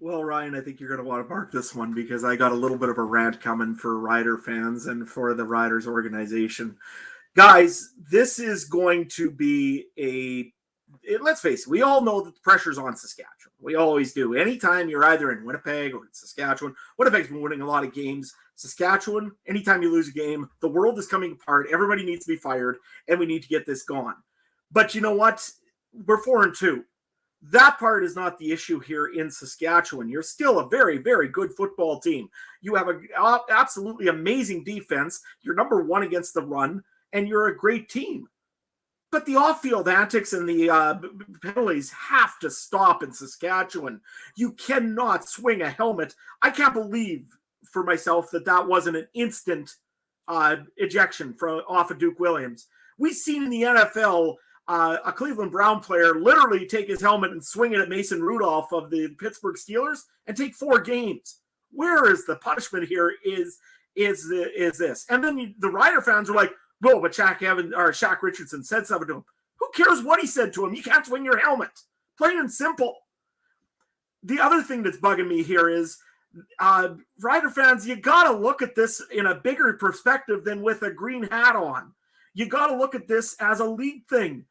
Well, Ryan, I think you're going to want to mark this one because I got a little bit of a rant coming for Rider fans and for the Riders organization. Guys, this is going to be let's face it, we all know that the pressure's on Saskatchewan. We always do. Anytime you're either in Winnipeg or in Saskatchewan, Winnipeg's been winning a lot of games. Saskatchewan, anytime you lose a game, the world is coming apart. Everybody needs to be fired, and we need to get this gone. But you know what? We're 4-2. That part is not the issue here in Saskatchewan. You're still a very, very good football team. You have an absolutely amazing defense. You're number one against the run, and you're a great team. But the off-field antics and the penalties have to stop in Saskatchewan. You cannot swing a helmet. I can't believe for myself that wasn't an instant ejection off of Duke Williams. We've seen in the NFL a Cleveland Brown player literally take his helmet and swing it at Mason Rudolph of the Pittsburgh Steelers and take 4 games. Where is the punishment here is this? And then the Rider fans are like, "Whoa, but Shaq Richardson said something to him." Who cares what he said to him? You can't swing your helmet. Plain and simple. The other thing that's bugging me here is Rider fans, you got to look at this in a bigger perspective than with a green hat on. You got to look at this as a league thing.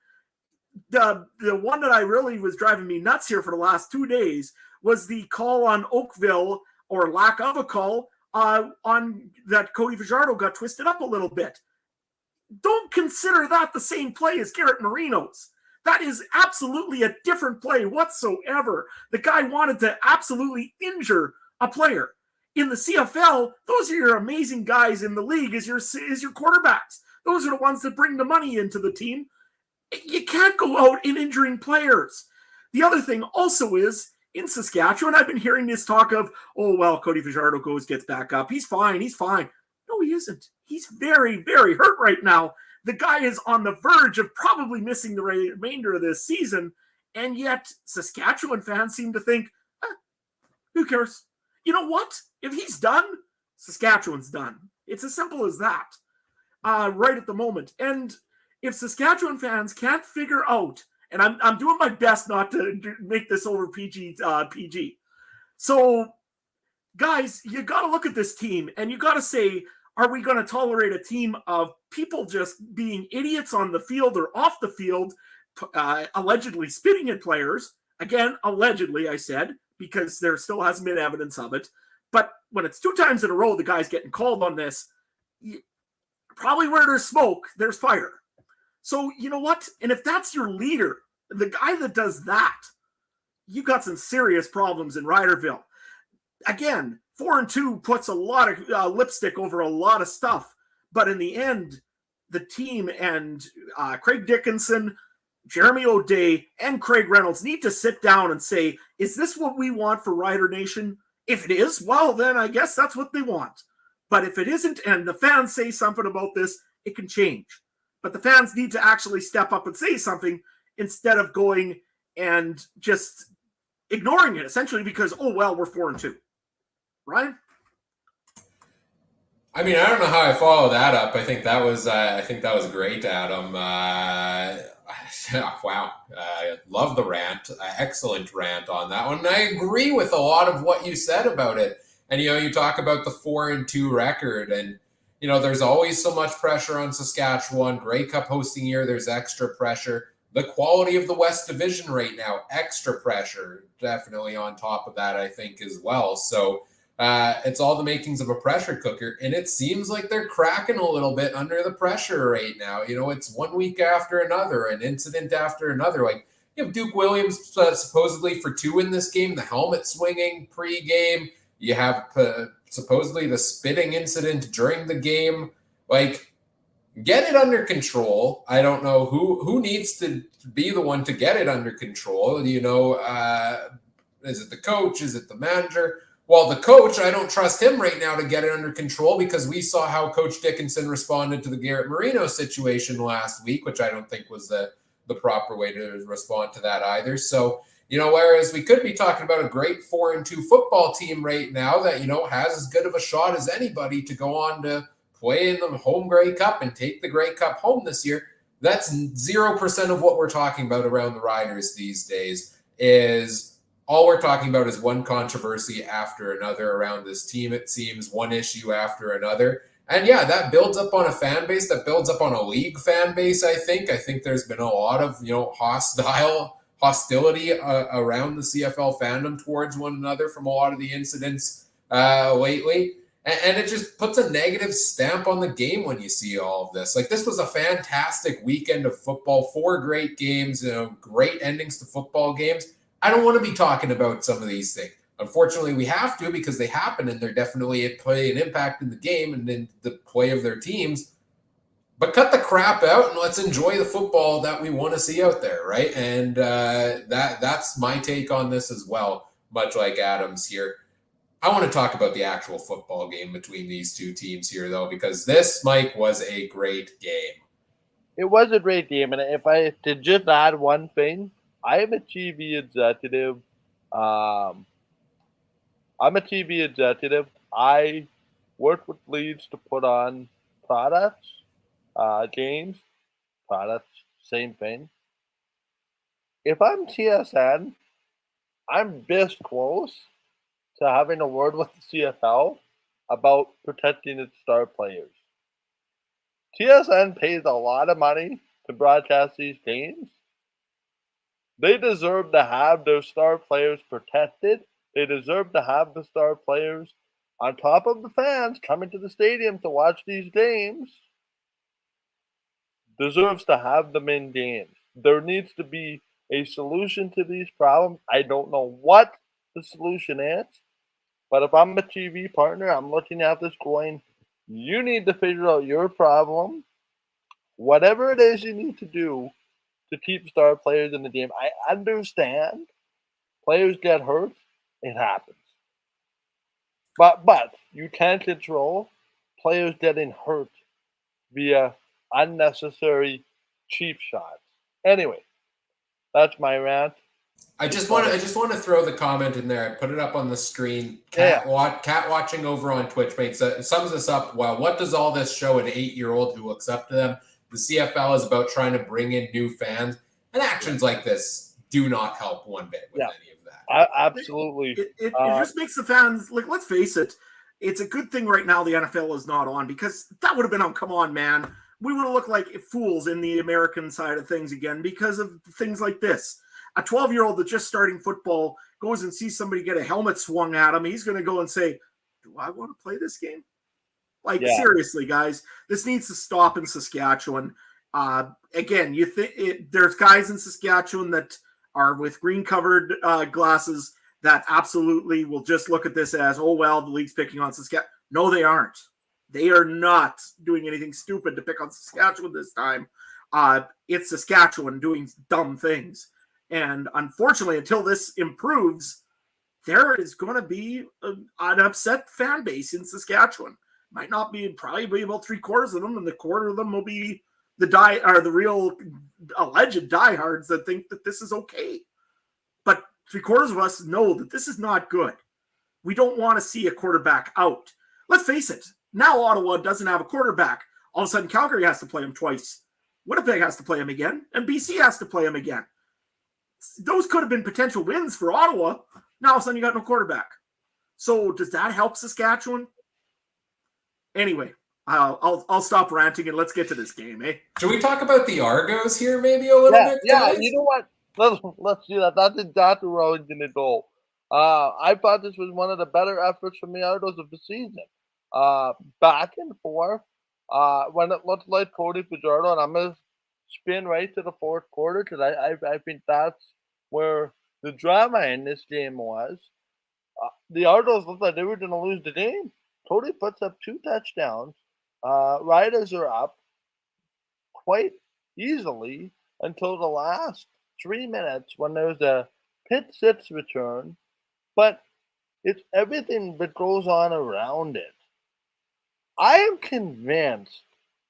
The one that I really was driving me nuts here for the last 2 days was the call on Oakville, or lack of a call, on that Cody Fajardo got twisted up a little bit. Don't consider that the same play as Garrett Marino's. That is absolutely a different play whatsoever. The guy wanted to absolutely injure a player. In the CFL, those are your amazing guys in the league is your quarterbacks. Those are the ones that bring the money into the team. You can't go out in injuring players. The other thing also is, in Saskatchewan, I've been hearing this talk of, oh, well, Cody Fajardo gets back up. He's fine. No, he isn't. He's very, very hurt right now. The guy is on the verge of probably missing the remainder of this season, and yet Saskatchewan fans seem to think, who cares? You know what? If he's done, Saskatchewan's done. It's as simple as that right at the moment. And if Saskatchewan fans can't figure out, and I'm doing my best not to make this over PG. So, guys, you got to look at this team, and you got to say, are we going to tolerate a team of people just being idiots on the field or off the field, allegedly spitting at players? Again, allegedly, I said, because there still hasn't been evidence of it. But when it's 2 times in a row, the guy's getting called on this, probably where there's smoke, there's fire. So, you know what? And if that's your leader, the guy that does that, you got some serious problems in Riderville. Again, 4-2 puts a lot of lipstick over a lot of stuff. But in the end, the team and Craig Dickinson, Jeremy O'Day, and Craig Reynolds need to sit down and say, is this what we want for Rider Nation? If it is, well, then I guess that's what they want. But if it isn't, and the fans say something about this, it can change. But the fans need to actually step up and say something instead of going and just ignoring it, essentially because, oh, well, we're 4-2. Ryan? I mean, I don't know how I follow that up. I think that was great, Adam. Wow. Love the rant. Excellent rant on that one. And I agree with a lot of what you said about it. And, you talk about the 4-2 record, and, there's always so much pressure on Saskatchewan. Grey Cup hosting year, there's extra pressure. The quality of the West Division right now, extra pressure, definitely on top of that, I think, as well. So it's all the makings of a pressure cooker, and it seems like they're cracking a little bit under the pressure right now. It's one week after another, an incident after another. Like, you have Duke Williams supposedly for 2 in this game, the helmet swinging pre-game. You have supposedly the spitting incident during the game. Like, get it under control. I don't know who needs to be the one to get it under control. Is it the coach? Is it the manager? Well, the coach, I don't trust him right now to get it under control because we saw how Coach Dickinson responded to the Garrett Marino situation last week, which I don't think was the proper way to respond to that either. So, whereas we could be talking about a great 4-2 football team right now that, has as good of a shot as anybody to go on to play in the home Grey Cup and take the Grey Cup home this year. That's 0% of what we're talking about around the Riders these days. Is all we're talking about is one controversy after another around this team, it seems, one issue after another. And yeah, that builds up on a fan base, that builds up on a league fan base, I think. I think there's been a lot of, hostility around the CFL fandom towards one another from a lot of the incidents lately. And it just puts a negative stamp on the game when you see all of this. Like, this was a fantastic weekend of football, 4 great games, great endings to football games. I don't want to be talking about some of these things. Unfortunately, we have to because they happen and they're definitely play an impact in the game and in the play of their teams. But cut the crap out and let's enjoy the football that we want to see out there, right? And that's my take on this as well, much like Adam's here. I want to talk about the actual football game between these two teams here, though, because this, Mike, was a great game. It was a great game, and if I to just add one thing, I am a TV executive. I'm a TV executive. I work with leads to put on products, games, products, same thing. If I'm TSN, I'm this close to having a word with the CFL about protecting its star players. TSN pays a lot of money to broadcast these games. They deserve to have their star players protected. They deserve to have the star players on top of the fans coming to the stadium to watch these games. Deserves to have them in games. There needs to be a solution to these problems. I don't know what the solution is, but if I'm a TV partner, I'm looking at this going, you need to figure out your problem. Whatever it is you need to do to keep star players in the game. I understand players get hurt. It happens. But you can't control players getting hurt via unnecessary cheap shots. Anyway, that's my rant. I just want to throw the comment in there. I put it up on the screen. Cat watching over on Twitch makes sums this up well. What does all this show an 8-year-old who looks up to them? The CFL is about trying to bring in new fans, and actions like this do not help one bit with any of that. Absolutely. It just makes the fans, like, let's face it, it's a good thing right now the NFL is not on, because that would have been, come on, man. We would have looked like fools in the American side of things again because of things like this. A 12-year-old that's just starting football goes and sees somebody get a helmet swung at him. He's going to go and say, do I want to play this game? Seriously, guys, this needs to stop in Saskatchewan. Again, there's guys in Saskatchewan that are with green-covered glasses that absolutely will just look at this as, oh, well, the league's picking on Saskatchewan. No, they aren't. They are not doing anything stupid to pick on Saskatchewan this time. It's Saskatchewan doing dumb things. And unfortunately, until this improves, there is going to be an upset fan base in Saskatchewan. Might not be, probably be about 3/4 of them, and the quarter of them will be the real alleged diehards that think that this is okay. But 3/4 of us know that this is not good. We don't want to see a quarterback out. Let's face it. Now Ottawa doesn't have a quarterback. All of a sudden, Calgary has to play him twice. Winnipeg has to play him again, and BC has to play him again. Those could have been potential wins for Ottawa. Now all of a sudden, you got no quarterback. So does that help Saskatchewan? Anyway, I'll stop ranting and let's get to this game, eh? Should we talk about the Argos here maybe a little bit? Yeah, you know what? Let's do that. That's exactly where I was going to go. I thought this was one of the better efforts from the Argos of the season. Back and forth. When it looked like Cody Fajardo, and I'm going to spin right to the fourth quarter because I think that's where the drama in this game was. The Argos looked like they were going to lose the game. Cody puts up 2 touchdowns. Riders are up quite easily until the last 3 minutes when there's a pick six return, but it's everything that goes on around it. I am convinced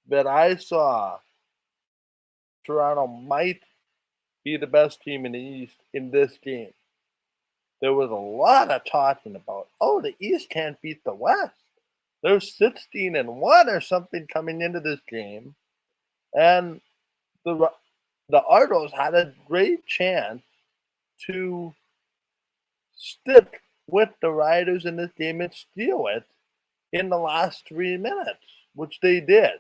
that I saw Toronto might be the best team in the East in this game. There was a lot of talking about, the East can't beat the West. They're 16-1 or something coming into this game. And the Argonauts had a great chance to stick with the Riders in this game and steal it in the last 3 minutes, which they did.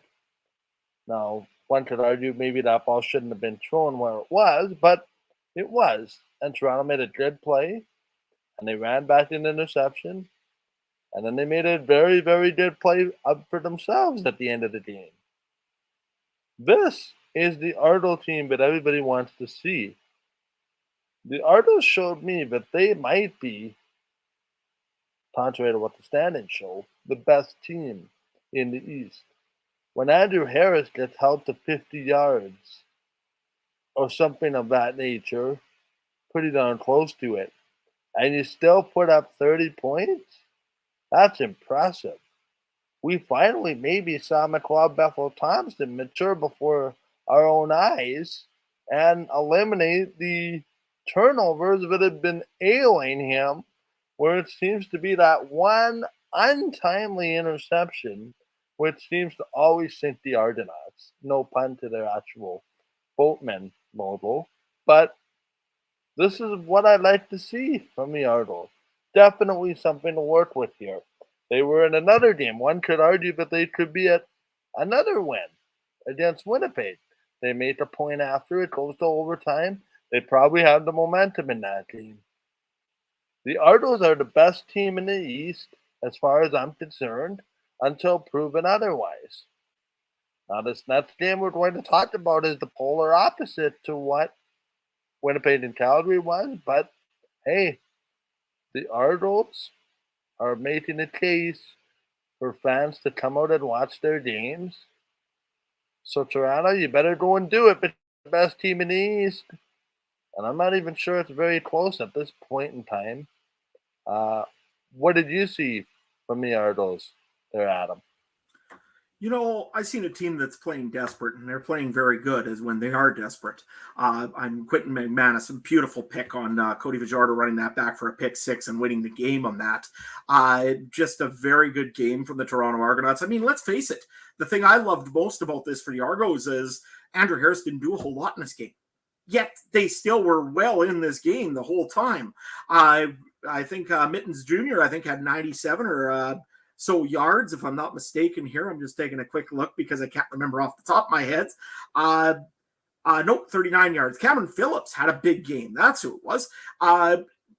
Now, one could argue maybe that ball shouldn't have been thrown where it was, but it was. And Toronto made a good play, and they ran back an interception, and then they made a very, very good play up for themselves at the end of the game. This is the Argo team that everybody wants to see. The Argos showed me that they might be, contrary to what the standings show, the best team in the East. When Andrew Harris gets held to 50 yards or something of that nature, pretty darn close to it, and you still put up 30 points, that's impressive. We finally maybe saw McLeod Bethel-Thompson mature before our own eyes and eliminate the turnovers that have been ailing him, where it seems to be that one untimely interception which seems to always sink the Argonauts. No pun to their actual boatman logo. But this is what I'd like to see from the Argos. Definitely something to work with here. They were in another game. One could argue that they could be at another win against Winnipeg. They make a point after it goes to overtime. They probably have the momentum in that game. The Argos are the best team in the East, as far as I'm concerned, until proven otherwise. Now, this next game we're going to talk about is the polar opposite to what Winnipeg and Calgary was, but hey, the Argonauts are making a case for fans to come out and watch their games. So, Toronto, you better go and do it, but the best team in the East. And I'm not even sure it's very close at this point in time. What did you see from the Argonauts there, Adam? You know, I've seen a team that's playing desperate, and they're playing very good as when they are desperate. I'm Quentin McManus, a beautiful pick on Cody Fajardo running that back for a pick six and winning the game on that. Just a very good game from the Toronto Argonauts. I mean, let's face it. The thing I loved most about this for the Argos is Andrew Harris didn't do a whole lot in this game. Yet they still were well in this game the whole time. I think Mittens Jr., had 97 or so yards, if I'm not mistaken here. I'm just taking a quick look because I can't remember off the top of my head. 39 yards. Cameron Phillips had a big game. That's who it was.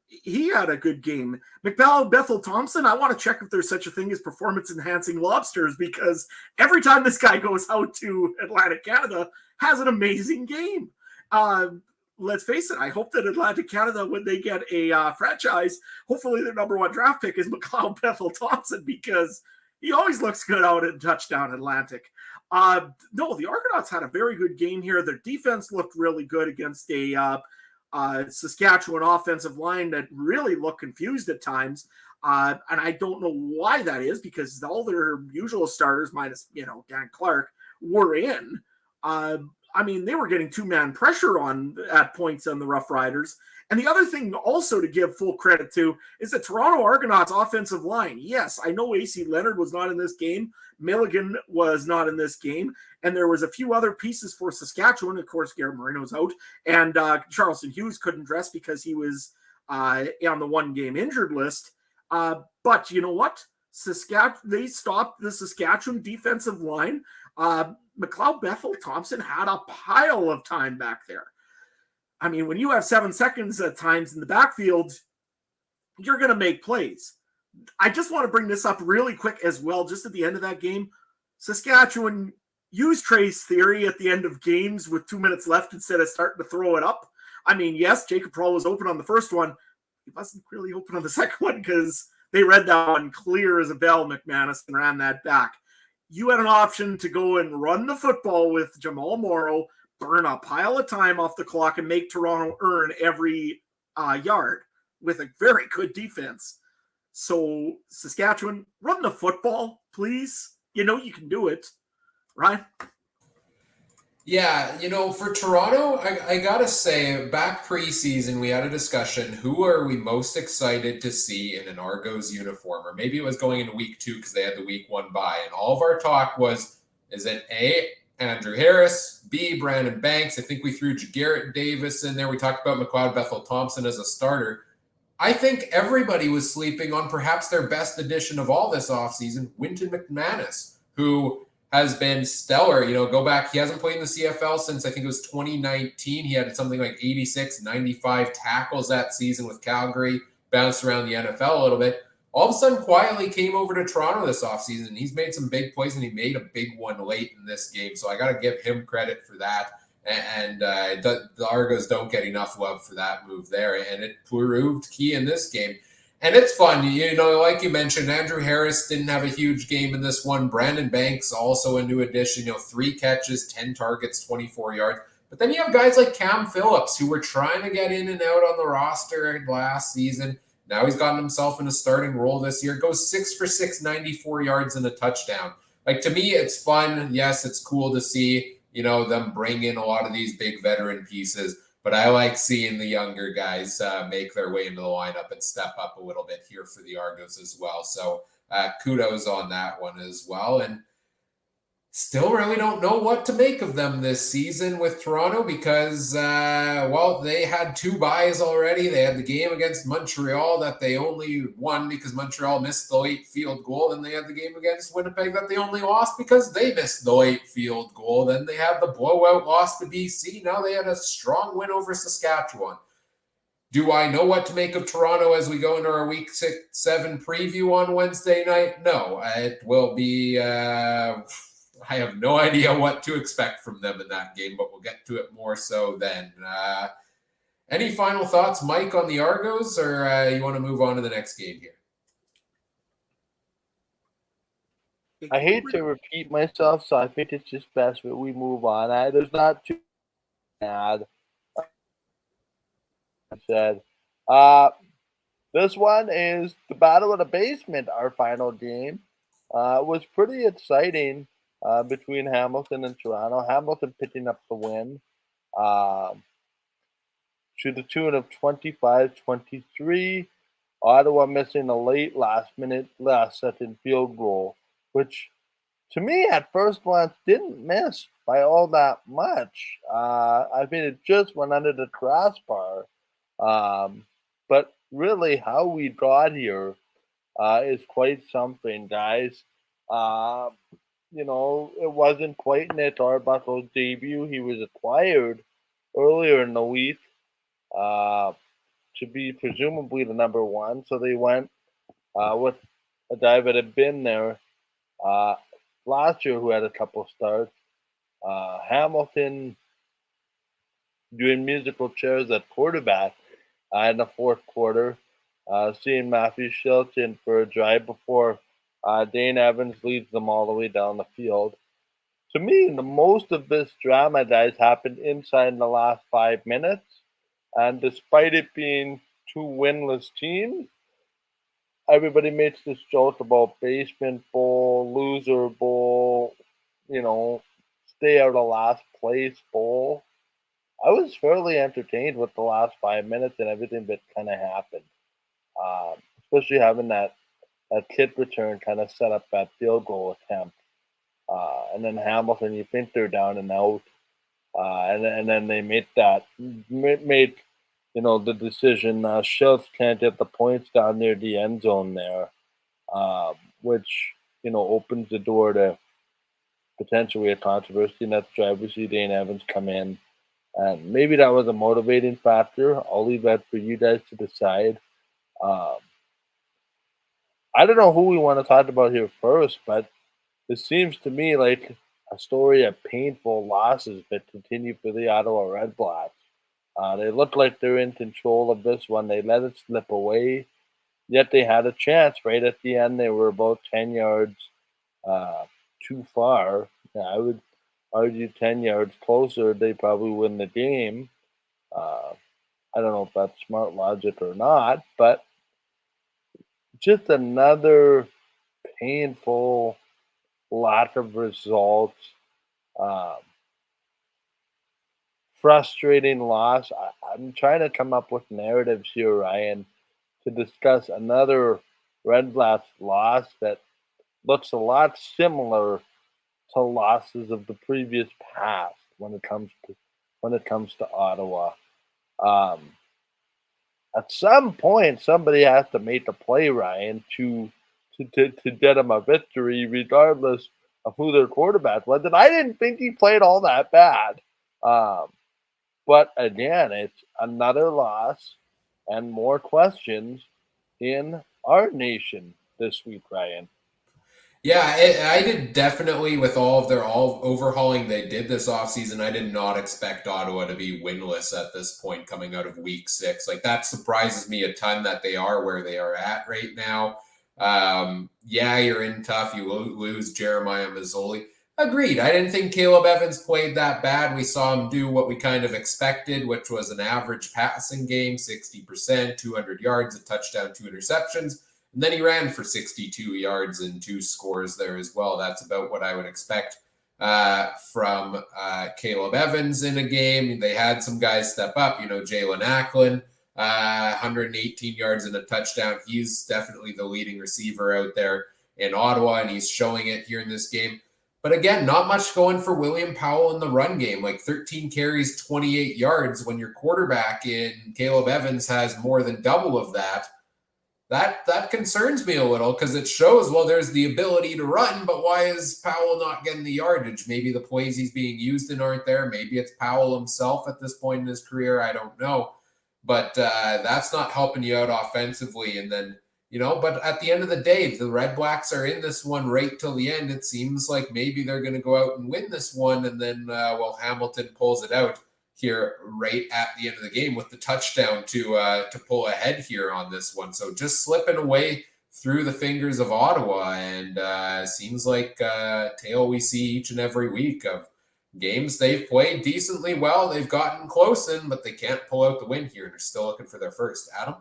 He had a good game. McLeod Bethel-Thompson, I want to check if there's such a thing as performance-enhancing lobsters, because every time this guy goes out to Atlantic Canada, has an amazing game. Let's face it, I hope that Atlantic Canada, when they get a franchise, hopefully their number one draft pick is McLeod Bethel-Thompson, because he always looks good out in touchdown Atlantic. No, the Argonauts had a very good game here. Their defense looked really good against a Saskatchewan offensive line that really looked confused at times. And I don't know why that is, because all their usual starters, minus, Dan Clark, were in. I mean, they were getting two-man pressure at points on the Roughriders. And the other thing also to give full credit to is the Toronto Argonauts offensive line. Yes, I know AC Leonard was not in this game. Milligan was not in this game. And there was a few other pieces for Saskatchewan. Of course, Garrett Moreno's out. And Charleston Hughes couldn't dress because he was on the one-game injured list. But you know what? They stopped the Saskatchewan defensive line. McLeod Bethel-Thompson had a pile of time back there. I mean, when you have 7 seconds at times in the backfield, you're going to make plays. I just want to bring this up really quick as well, just at the end of that game. Saskatchewan used Trey's theory at the end of games with 2 minutes left instead of starting to throw it up. I mean, yes, Jacob Prohl was open on the first one. He wasn't really open on the second one because They read that one clear as a bell, McManus, and ran that back. You had an option to go and run the football with Jamal Morrow, burn a pile of time off the clock, and make Toronto earn every yard with a very good defense. So, Saskatchewan, run the football, please. You know you can do it, right? Yeah, for Toronto, I gotta say, back preseason, we had a discussion. Who are we most excited to see in an Argos uniform? Or maybe it was going into week 2 because they had the week 1 bye. And all of our talk was, is it A, Andrew Harris, B, Brandon Banks? I think we threw Garrett Davis in there. We talked about McLeod Bethel-Thompson as a starter. I think everybody was sleeping on perhaps their best addition of all this offseason, Winton McManus, who has been stellar. Go back. He hasn't played in the CFL since I think it was 2019. He had something like 86, 95 tackles that season with Calgary, bounced around the NFL a little bit. All of a sudden, quietly came over to Toronto this offseason. He's made some big plays, and he made a big one late in this game. So I got to give him credit for that. And the Argos don't get enough love for that move there. And it proved key in this game. And it's fun. Like you mentioned, Andrew Harris didn't have a huge game in this one. Brandon Banks, also a new addition, 3 catches, 10 targets, 24 yards. But then you have guys like Cam Phillips, who were trying to get in and out on the roster last season. Now he's gotten himself in a starting role this year. Goes 6 for 6, 94 yards and a touchdown. Like, to me, it's fun. Yes, it's cool to see, them bring in a lot of these big veteran pieces. But I like seeing the younger guys make their way into the lineup and step up a little bit here for the Argos as well. So kudos on that one as well. And still really don't know what to make of them this season with Toronto because, they had 2 byes already. They had the game against Montreal that they only won because Montreal missed the late field goal. Then they had the game against Winnipeg that they only lost because they missed the late field goal. Then they had the blowout loss to BC. Now they had a strong win over Saskatchewan. Do I know what to make of Toronto as we go into our Week 7 preview on Wednesday night? No, it will be... I have no idea what to expect from them in that game, but we'll get to it more so then. Any final thoughts, Mike, on the Argos, or you want to move on to the next game here? I hate to repeat myself, so I think it's just best that we move on. There's not too bad. I said, this one is the Battle of the Basement, our final game. It was pretty exciting. Between Hamilton and Toronto. Hamilton picking up the win to the tune of 25-23. Ottawa missing a late last-second field goal, which to me at first glance didn't miss by all that much. I mean, it just went under the crossbar. But really how we got here is quite something, guys. It wasn't quite Nick Arbuckle's debut. He was acquired earlier in the week to be presumably the number 1. So they went with a guy that had been there last year who had a couple starts. Hamilton doing musical chairs at quarterback in the fourth quarter. Seeing Matthew Shilton for a drive before Dane Evans leads them all the way down the field. To me, the most of this drama, guys, happened inside the last 5 minutes. And despite it being 2 winless teams, everybody makes this joke about basement bowl, loser bowl, stay out of last place bowl. I was fairly entertained with the last 5 minutes and everything that kind of happened, especially having that kick return kind of set up that field goal attempt. And then Hamilton, you think they're down and out. And then they made the decision. Schultz can't get the points down near the end zone there, which, opens the door to potentially a controversy. And that's drive. We see Dane Evans come in. And maybe that was a motivating factor. I'll leave that for you guys to decide. I don't know who we want to talk about here first, but it seems to me like a story of painful losses that continue for the Ottawa Redblacks. They look like they're in control of this one. They let it slip away. yet they had a chance right at the end. They were about 10 yards too far. I would argue 10 yards closer, they probably win the game. I don't know if that's smart logic or not, but just another painful lack of results. Frustrating loss. I'm trying to come up with narratives here, Ryan, to discuss another Redblacks loss that looks a lot similar to losses of the previous past when it comes to Ottawa. At some point, somebody has to make a play, Ryan, to get them a victory, regardless of who their quarterback was. And I didn't think he played all that bad. But again, it's another loss and more questions in our nation this week, Ryan. Yeah, I did definitely, with all of their overhauling they did this offseason, I did not expect Ottawa to be winless at this point coming out of week 6. Like, that surprises me a ton that they are where they are at right now. Yeah, you're in tough. You lose Jeremiah Mazzoli. Agreed. I didn't think Caleb Evans played that bad. We saw him do what we kind of expected, which was an average passing game, 60%, 200 yards, a touchdown, 2 interceptions. And then he ran for 62 yards and 2 scores there as well. That's about what I would expect from Caleb Evans in a game. They had some guys step up, Jalen Acklin, 118 yards and a touchdown. He's definitely the leading receiver out there in Ottawa, and he's showing it here in this game. But again, not much going for William Powell in the run game, like 13 carries, 28 yards. When your quarterback in Caleb Evans has more than double of that, that concerns me a little, because it shows, well, there's the ability to run, but why is Powell not getting the yardage? Maybe the plays he's being used in aren't there. Maybe it's Powell himself at this point in his career. I don't know. But that's not helping you out offensively. And then, but at the end of the day, the Redblacks are in this one right till the end. It seems like maybe they're going to go out and win this one. And then, Hamilton pulls it out here right at the end of the game with the touchdown to pull ahead here on this one. So just slipping away through the fingers of Ottawa, and seems like a tale we see each and every week of games they've played decently well. They've gotten close in, but they can't pull out the win here, and they're still looking for their first. Adam?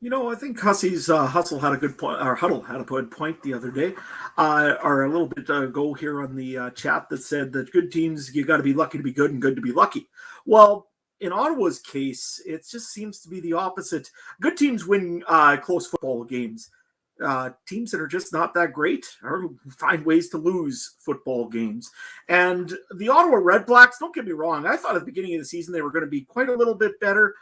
I think Hussey's Hustle had a good point, or Huddle had a good point the other day, or a little bit ago here on the chat, that said that good teams, you got to be lucky to be good and good to be lucky. Well, in Ottawa's case, it just seems to be the opposite. Good teams win close football games. Teams that are just not that great find ways to lose football games. And the Ottawa Redblacks, don't get me wrong, I thought at the beginning of the season they were going to be quite a little bit better.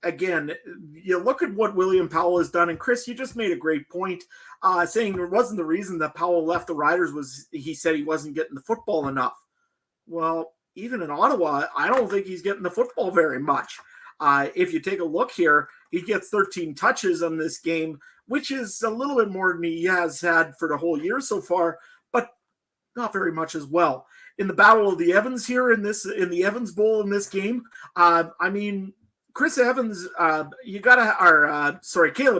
Again, you look at what William Powell has done, and Chris, you just made a great point, saying it wasn't the reason that Powell left the Riders was he said he wasn't getting the football enough. Well, even in Ottawa, I don't think he's getting the football very much. If you take a look here, he gets 13 touches on this game, which is a little bit more than he has had for the whole year so far, but not very much as well. In the Battle of the Evans here in the Evans Bowl in this game, Chris Evans, Caleb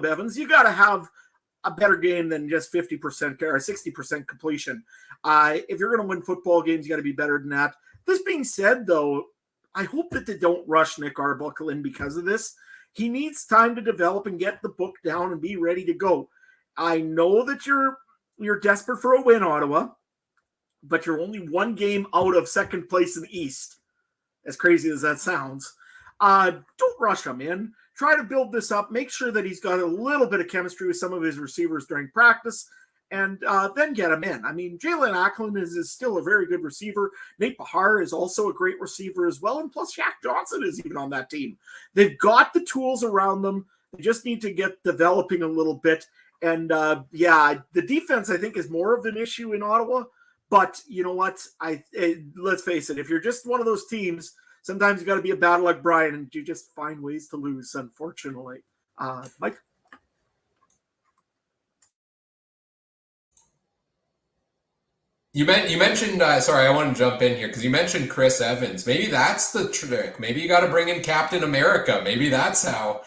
Evans, you got to have a better game than just 50% or 60% completion. If you're going to win football games, you got to be better than that. This being said, though, I hope that they don't rush Nick Arbuckle in because of this. He needs time to develop and get the book down and be ready to go. I know that you're desperate for a win, Ottawa, but you're only one game out of second place in the East, as crazy as that sounds. Don't rush him in. Try to build this up. Make sure that he's got a little bit of chemistry with some of his receivers during practice, and then get him in. Jalen Acklin is still a very good receiver. Nate Bahar is also a great receiver as well, and plus Shaq Johnson is even on that team. They've got the tools around them. They just need to get developing a little bit. And, the defense, I think, is more of an issue in Ottawa. But you know what? Let's face it. If you're just one of those teams, sometimes you got to be a battle like Brian, and you just find ways to lose, unfortunately. Mike? You mentioned, sorry, I want to jump in here, because you mentioned Chris Evans. Maybe that's the trick. Maybe you got to bring in Captain America. Maybe that's how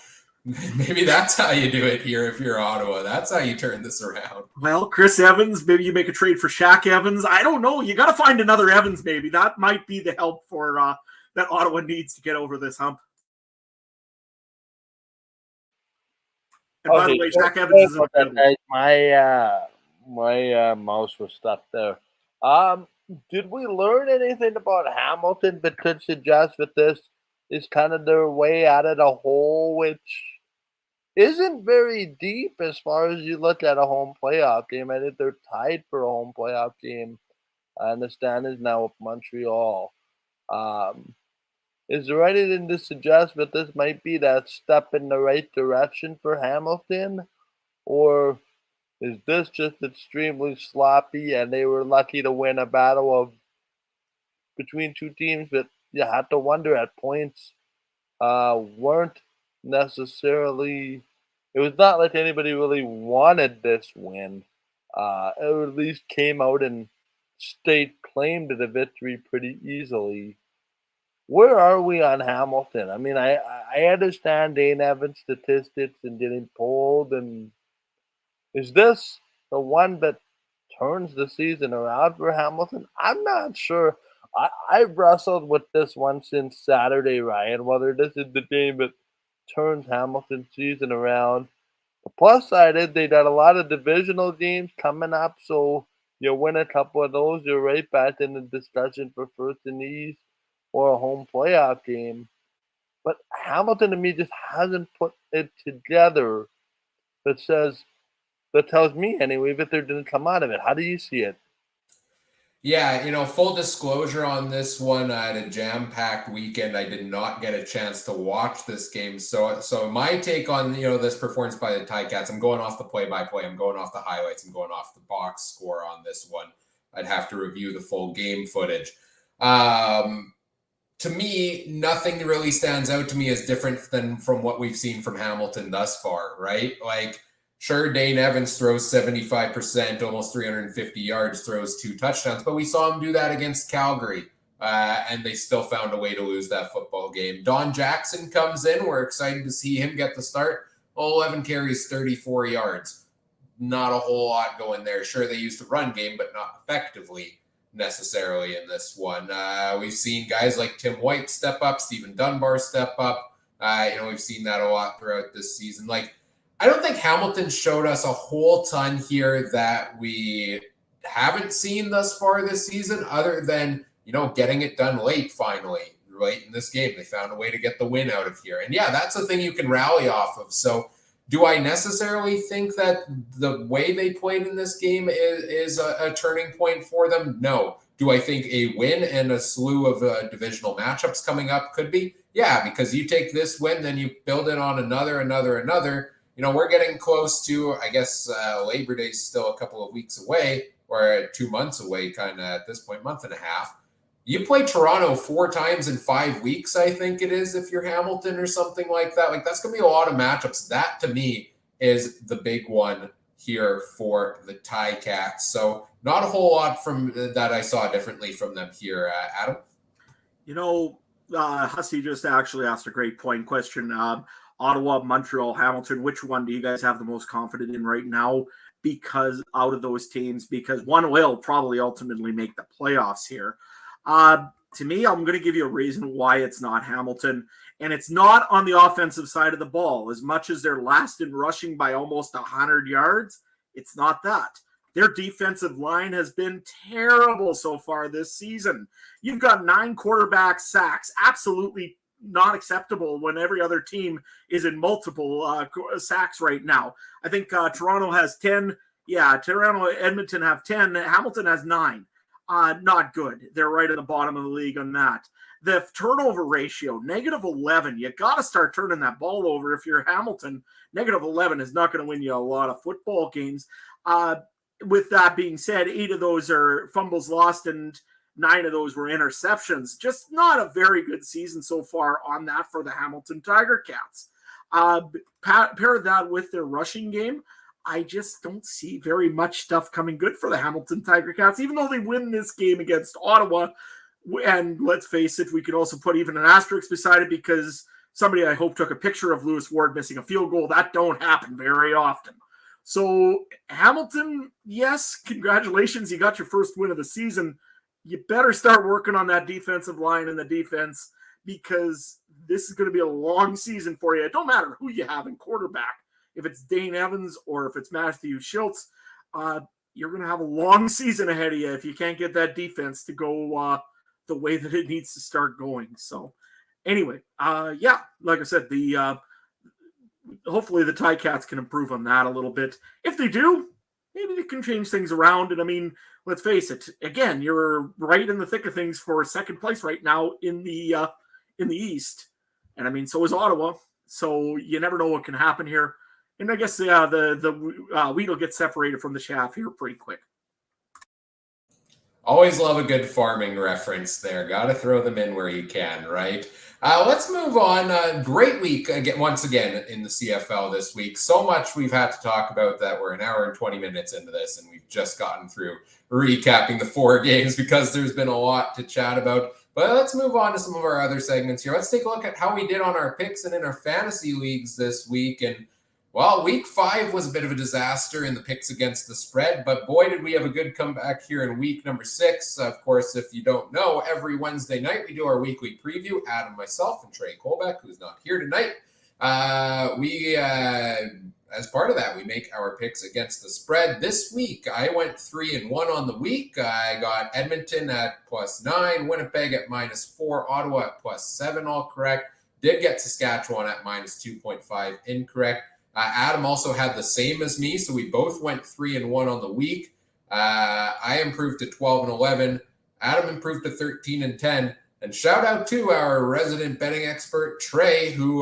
Maybe that's how you do it here if you're Ottawa. That's how you turn this around. Well, Chris Evans, maybe you make a trade for Shaq Evans. I don't know. You got to find another Evans, maybe. That might be the help for that Ottawa needs to get over this hump. And by the way, Shaq Evans is my mouse was stuck there. Did we learn anything about Hamilton that could suggest that this is kind of their way out of the hole, which isn't very deep as far as you look at a home playoff game? I think they're tied for a home playoff game. I understand is now with Montreal. Is there anything to suggest that this might be that step in the right direction for Hamilton? Or is this just extremely sloppy and they were lucky to win a battle of between two teams that you had to wonder at points weren't necessarily, it was not like anybody really wanted this win. It at least came out and state claim to the victory pretty easily. Where are we on Hamilton? I mean, I understand Dane Evans' statistics and getting pulled, and is this the one that turns the season around for Hamilton? I'm not sure. I've wrestled with this one since Saturday, Ryan, whether this is the game that turns Hamilton's season around. The plus side is they got a lot of divisional games coming up, so you win a couple of those, you're right back in the discussion for first in the East or a home playoff game. But Hamilton to me just hasn't put it together that tells me anyway that they're going to come out of it. How do you see it? Yeah, full disclosure on this one, I had a jam-packed weekend. I did not get a chance to watch this game. So my take on, this performance by the Ticats, I'm going off the play-by-play. I'm going off the highlights. I'm going off the box score on this one. I'd have to review the full game footage. To me, nothing really stands out to me as different than from what we've seen from Hamilton thus far, right? Like, sure, Dane Evans throws 75%, almost 350 yards, throws 2 touchdowns, but we saw him do that against Calgary, and they still found a way to lose that football game. Don Jackson comes in. We're excited to see him get the start. 11 carries, 34 yards. Not a whole lot going there. Sure, they used the run game, but not effectively necessarily in this one. We've seen guys like Tim White step up, Stephen Dunbar step up. We've seen that a lot throughout this season. Like, I don't think Hamilton showed us a whole ton here that we haven't seen thus far this season, other than, getting it done late finally, right in this game. They found a way to get the win out of here. And yeah, that's a thing you can rally off of. So do I necessarily think that the way they played in this game is a turning point for them? No. Do I think a win and a slew of divisional matchups coming up could be? Yeah, because you take this win, then you build it on another. We're getting close to, I guess, Labor Day is still a couple of weeks away, or 2 months away, kind of at this point, month and a half. You play Toronto 4 times in 5 weeks, I think it is, if you're Hamilton or something like that. Like, that's going to be a lot of matchups. That, to me, is the big one here for the Ticats. So not a whole lot from that I saw differently from them here. Adam? Hussey just actually asked a great point question. Ottawa, Montreal, Hamilton, which one do you guys have the most confident in right now? Because out of those teams, because one will probably ultimately make the playoffs here. To me, I'm going to give you a reason why it's not Hamilton, and it's not on the offensive side of the ball. As much as they're last in rushing by almost 100 yards, it's not that. Their defensive line has been terrible so far this season. You've got 9 quarterback sacks, absolutely not acceptable when every other team is in multiple sacks right now. I think Toronto has 10. Yeah, Toronto, Edmonton have 10. Hamilton has 9. Not good. They're right at the bottom of the league on that. The turnover ratio, -11. You got to start turning that ball over if you're Hamilton. -11 is not going to win you a lot of football games. With that being said, 8 of those are fumbles lost and 9 of those were interceptions. Just not a very good season so far on that for the Hamilton Tiger Cats. Pair that with their rushing game, I just don't see very much stuff coming good for the Hamilton Tiger Cats, even though they win this game against Ottawa. And let's face it, we could also put even an asterisk beside it because somebody I hope took a picture of Lewis Ward missing a field goal. That don't happen very often. So Hamilton, yes, congratulations. You got your first win of the season. You better start working on that defensive line and the defense, because this is going to be a long season for you. It don't matter who you have in quarterback. If it's Dane Evans or if it's Matthew Schultz, you're going to have a long season ahead of you if you can't get that defense to go the way that it needs to start going. So anyway, like I said, hopefully the Ticats can improve on that a little bit. If they do, maybe they can change things around. And I mean, let's face it, again, you're right in the thick of things for second place right now in the East. And I mean, so is Ottawa. So you never know what can happen here. And I guess, the wheat will get separated from the chaff here pretty quick. Always love a good farming reference there. Got to throw them in where you can, right? Let's move on. Great week once again in the CFL this week. So much we've had to talk about that we're an hour and 20 minutes into this, and we've just gotten through recapping the 4 games because there's been a lot to chat about. But let's move on to some of our other segments here. Let's take a look at how we did on our picks and in our fantasy leagues this week. And well, week 5 was a bit of a disaster in the picks against the spread, but boy, did we have a good comeback here in week number 6. Of course, if you don't know, every Wednesday night we do our weekly preview. Adam, myself, and Trey Colbeck, who's not here tonight. As part of that, we make our picks against the spread. This week, I went 3-1 on the week. I got Edmonton at +9, Winnipeg at -4, Ottawa at +7, all correct. Did get Saskatchewan at -2.5 incorrect. Adam also had the same as me, so we both went 3-1 on the week. I improved to 12-11. Adam improved to 13-10. And shout out to our resident betting expert, Trey, who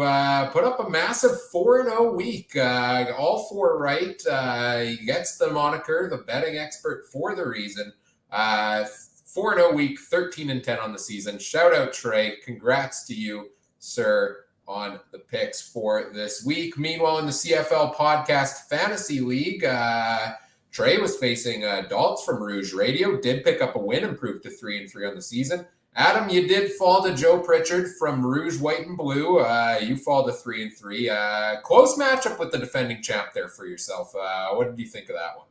put up a massive 4-0 week. All 4 right. He gets the moniker, the betting expert, for the reason. 4-0 week, 13-10 on the season. Shout out, Trey. Congrats to you, sir, on the picks for this week. Meanwhile, in the CFL Podcast Fantasy League, Trey was facing Daltz from Rouge Radio, did pick up a win, improved to 3-3 on the season. Adam, you did fall to Joe Pritchard from Rouge White and Blue. You fall to 3-3. Close matchup with the defending champ there for yourself. What did you think of that one?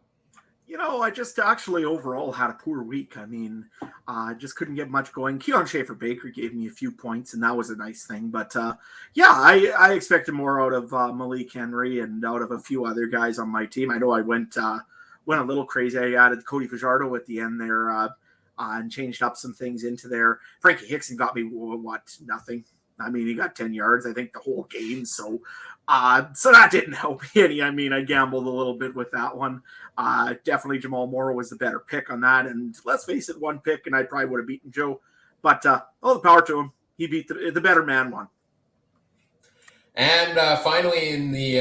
I just actually overall had a poor week. I mean, I just couldn't get much going. Keon Schaefer-Baker gave me a few points, and that was a nice thing. But, I expected more out of Malik Henry and out of a few other guys on my team. I know I went a little crazy. I added Cody Fajardo at the end there and changed up some things into there. Frankie Hickson got me, nothing. I mean, he got 10 yards, I think, the whole game. So that didn't help me any. I mean, I gambled a little bit with that one. Definitely Jamal Morrow was the better pick on that. And let's face it, one pick, and I probably would have beaten Joe. But all the power to him. He beat the better man won. And finally, in the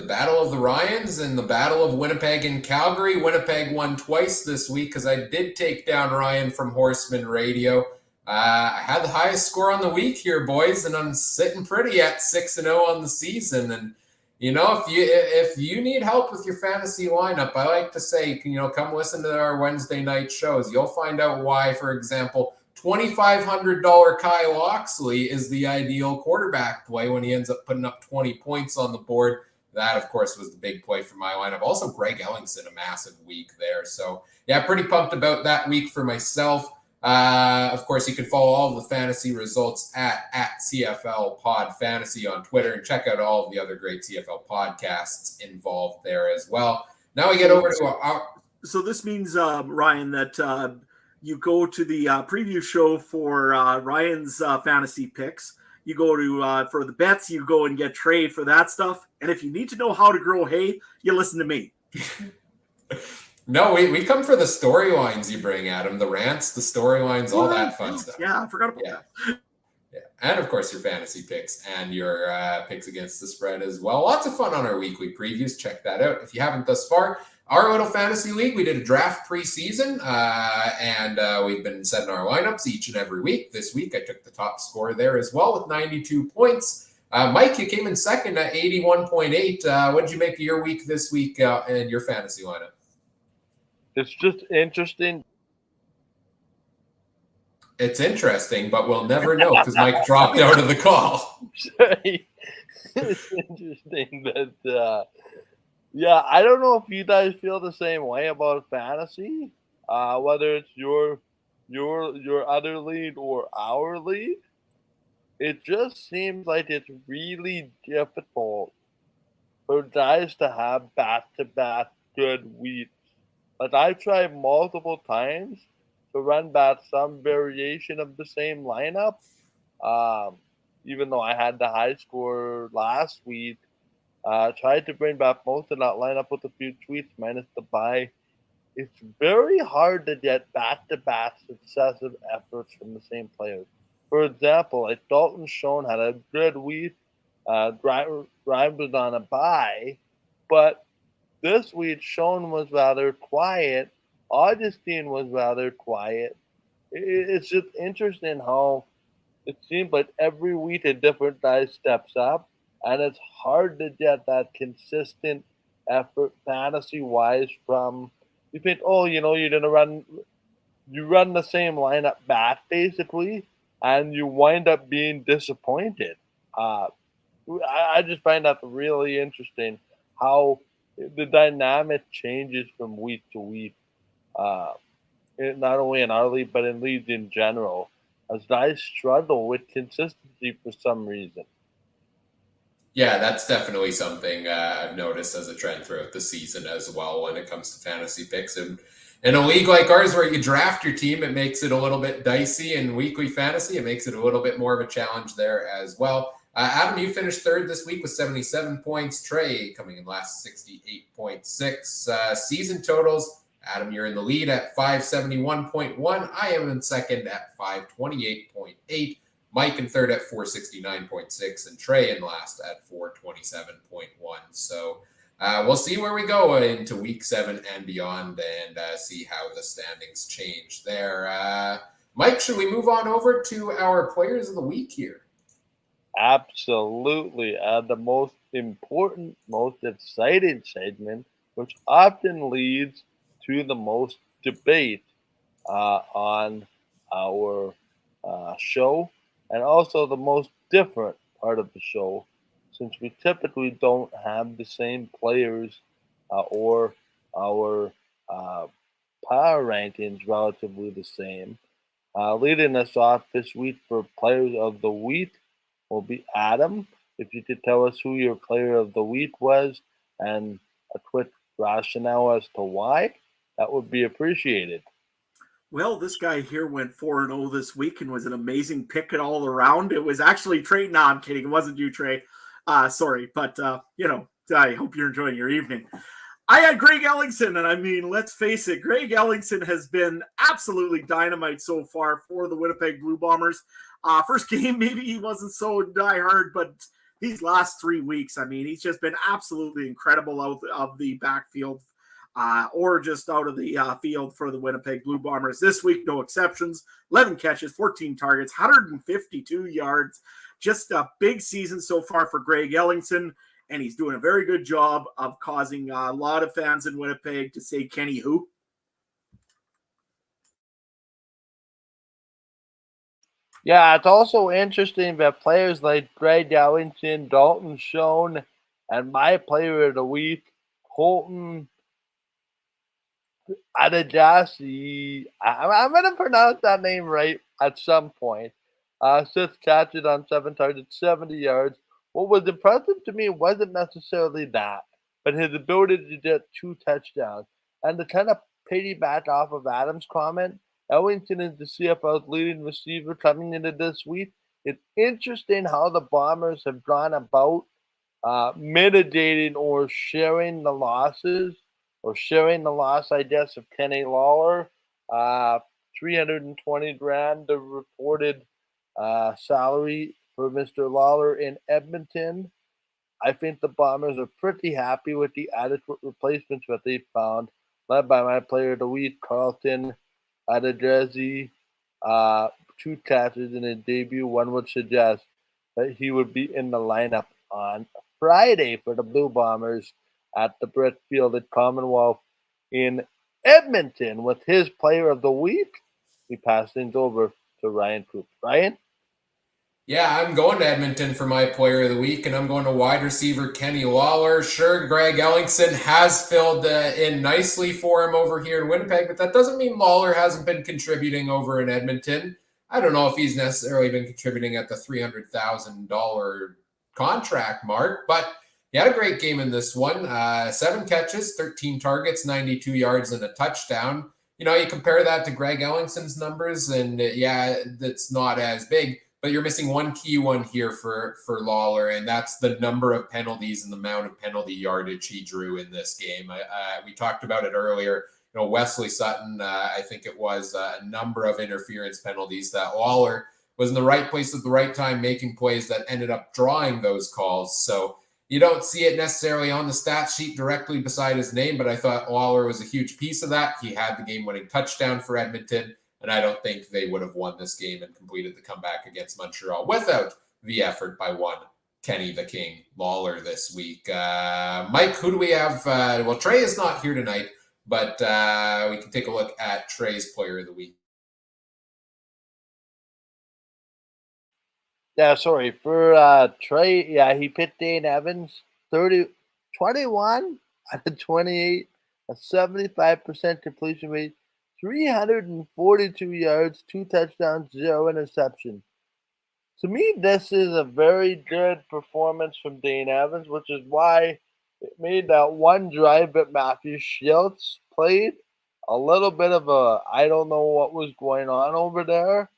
Battle of the Ryans and the Battle of Winnipeg and Calgary, Winnipeg won twice this week because I did take down Ryan from Horseman Radio. I had the highest score on the week here, boys, and I'm sitting pretty at 6-0 on the season. And if you need help with your fantasy lineup, I like to say, come listen to our Wednesday night shows. You'll find out why, for example, $2,500 Kyle Oxley is the ideal quarterback play when he ends up putting up 20 points on the board. That, of course, was the big play for my lineup. Also, Greg Ellingson, a massive week there. So, yeah, pretty pumped about that week for myself. Of course, you can follow all of the fantasy results at CFL Pod Fantasy on Twitter, and check out all of the other great CFL podcasts involved there as well. Now we get over to our... So this means, Ryan, that you go to the preview show for Ryan's fantasy picks. You go to, for the bets, you go and get Trey for that stuff. And if you need to know how to grow hay, you listen to me. No, we come for the storylines you bring, Adam. The rants, the storylines, all that fun stuff. Yeah, I forgot about that. Yeah, and of course your fantasy picks and your picks against the spread as well. Lots of fun on our weekly previews. Check that out if you haven't thus far. Our little fantasy league, we did a draft preseason, and we've been setting our lineups each and every week. This week, I took the top score there as well with 92 points. Mike, you came in second at 81.8. What did you make of your week this week in your fantasy lineup? It's just interesting. It's interesting, but we'll never know because Mike dropped out of the call. It's interesting that, yeah, I don't know if you guys feel the same way about fantasy, whether it's your other league or our league. It just seems like it's really difficult for guys to have back-to-back good weeks. Like, I've tried multiple times to run back some variation of the same lineup. Even though I had the high score last week, tried to bring back most of that lineup with a few tweaks minus the bye. It's very hard to get back-to-back successive efforts from the same players. For example, if Dalton Schoen had a good week, Grimes was on a bye, but this week Schoen was rather quiet. Augustine was rather quiet. It's just interesting how it seems like every week a different guy steps up, and it's hard to get that consistent effort fantasy-wise from you think, oh, you're gonna run the same lineup back basically, and you wind up being disappointed. I just find that really interesting how the dynamic changes from week to week, not only in our league but in leagues in general, as guys struggle with consistency for some reason. Yeah, that's definitely something I've noticed as a trend throughout the season as well when it comes to fantasy picks. And in a league like ours where you draft your team, it makes it a little bit dicey. In weekly fantasy, it makes it a little bit more of a challenge there as well. Adam, you finished third this week with 77 points. Trey coming in last, 68.6. Season totals, Adam, you're in the lead at 571.1. I am in second at 528.8. Mike in third at 469.6, and Trey in last at 427.1. So we'll see where we go into week 7 and beyond, and see how the standings change there. Mike, should we move on over to our players of the week here? Absolutely. The most important, most exciting segment, which often leads to the most debate on our show, and also the most different part of the show, since we typically don't have the same players or our power rankings relatively the same. Leading us off this week for players of the week will be Adam. If you could tell us who your player of the week was and a quick rationale as to why, that would be appreciated. Well, this guy here went 4-0 this week and was an amazing pick it all around. It was actually Trey. No, I'm kidding. It wasn't you, Trey. Sorry. But, I hope you're enjoying your evening. I had Greg Ellingson, and I mean, let's face it, Greg Ellingson has been absolutely dynamite so far for the Winnipeg Blue Bombers. First game, maybe he wasn't so diehard, but these last 3 weeks, I mean, he's just been absolutely incredible out of the backfield. Or just out of the field for the Winnipeg Blue Bombers. This week, no exceptions. 11 catches, 14 targets, 152 yards. Just a big season so far for Greg Ellingson, and he's doing a very good job of causing a lot of fans in Winnipeg to say, Kenny who? Yeah, it's also interesting that players like Greg Ellingson, Dalton Schoen, and my player of the week, Colton Adajasi, I'm going to pronounce that name right at some point. 6 catches on 7 targets, 70 yards. What was impressive to me wasn't necessarily that, but his ability to get 2 touchdowns. And to kind of piggyback off of Adam's comment, Ellington is the CFL's leading receiver coming into this week. It's interesting how the Bombers have gone about mitigating or sharing the losses, or sharing the loss, I guess, of Kenny Lawler. $320,000 the reported salary for Mr. Lawler in Edmonton. I think the Bombers are pretty happy with the adequate replacements that they found, led by my player of the week, Carlton Adajasi. 2 catches in his debut. One would suggest that he would be in the lineup on Friday for the Blue Bombers at the Brett Field at Commonwealth in Edmonton with his player of the week. We pass things over to Ryan Coop. Ryan? Yeah, I'm going to Edmonton for my player of the week, and I'm going to wide receiver Kenny Lawler. Sure, Greg Ellingson has filled in nicely for him over here in Winnipeg, but that doesn't mean Lawler hasn't been contributing over in Edmonton. I don't know if he's necessarily been contributing at the $300,000 contract mark, but he had a great game in this one. 7 catches, 13 targets, 92 yards, and a touchdown. You know, you compare that to Greg Ellingson's numbers, and yeah, that's not as big. But you're missing one key one here for Lawler, and that's the number of penalties and the amount of penalty yardage he drew in this game. We talked about it earlier. You know, Wesley Sutton, I think it was a number of interference penalties that Lawler was in the right place at the right time, making plays that ended up drawing those calls. So you don't see it necessarily on the stat sheet directly beside his name, but I thought Lawler was a huge piece of that. He had the game-winning touchdown for Edmonton. And I don't think they would have won this game and completed the comeback against Montreal without the effort by one Kenny the King Lawler this week. Mike, who do we have? Well, Trey is not here tonight, but we can take a look at Trey's player of the week. Yeah, sorry. For Trey, yeah, he picked Dane Evans, 21 out of 28, a 75% completion rate, 342 yards, 2 touchdowns, 0 interception. To me, this is a very good performance from Dane Evans, which is why it made that one drive that Matthew Schultz played a little bit of I don't know what was going on over there.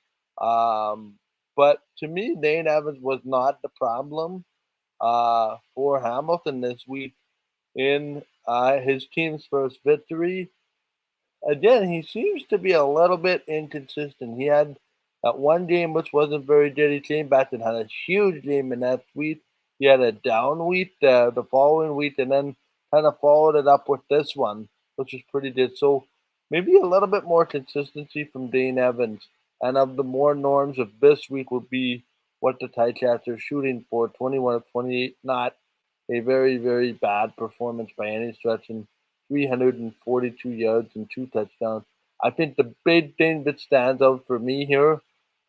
But to me, Dane Evans was not the problem for Hamilton this week in his team's first victory. Again, he seems to be a little bit inconsistent. He had that one game which wasn't very good. He came back and had a huge game in that week. He had a down week the following week, and then kind of followed it up with this one, which was pretty good. So maybe a little bit more consistency from Dane Evans. And of the more norms of this week would be what the Ticats are shooting for, 21 of 28, not a very, very bad performance by any stretch. And 342 yards and 2 touchdowns. I think the big thing that stands out for me here,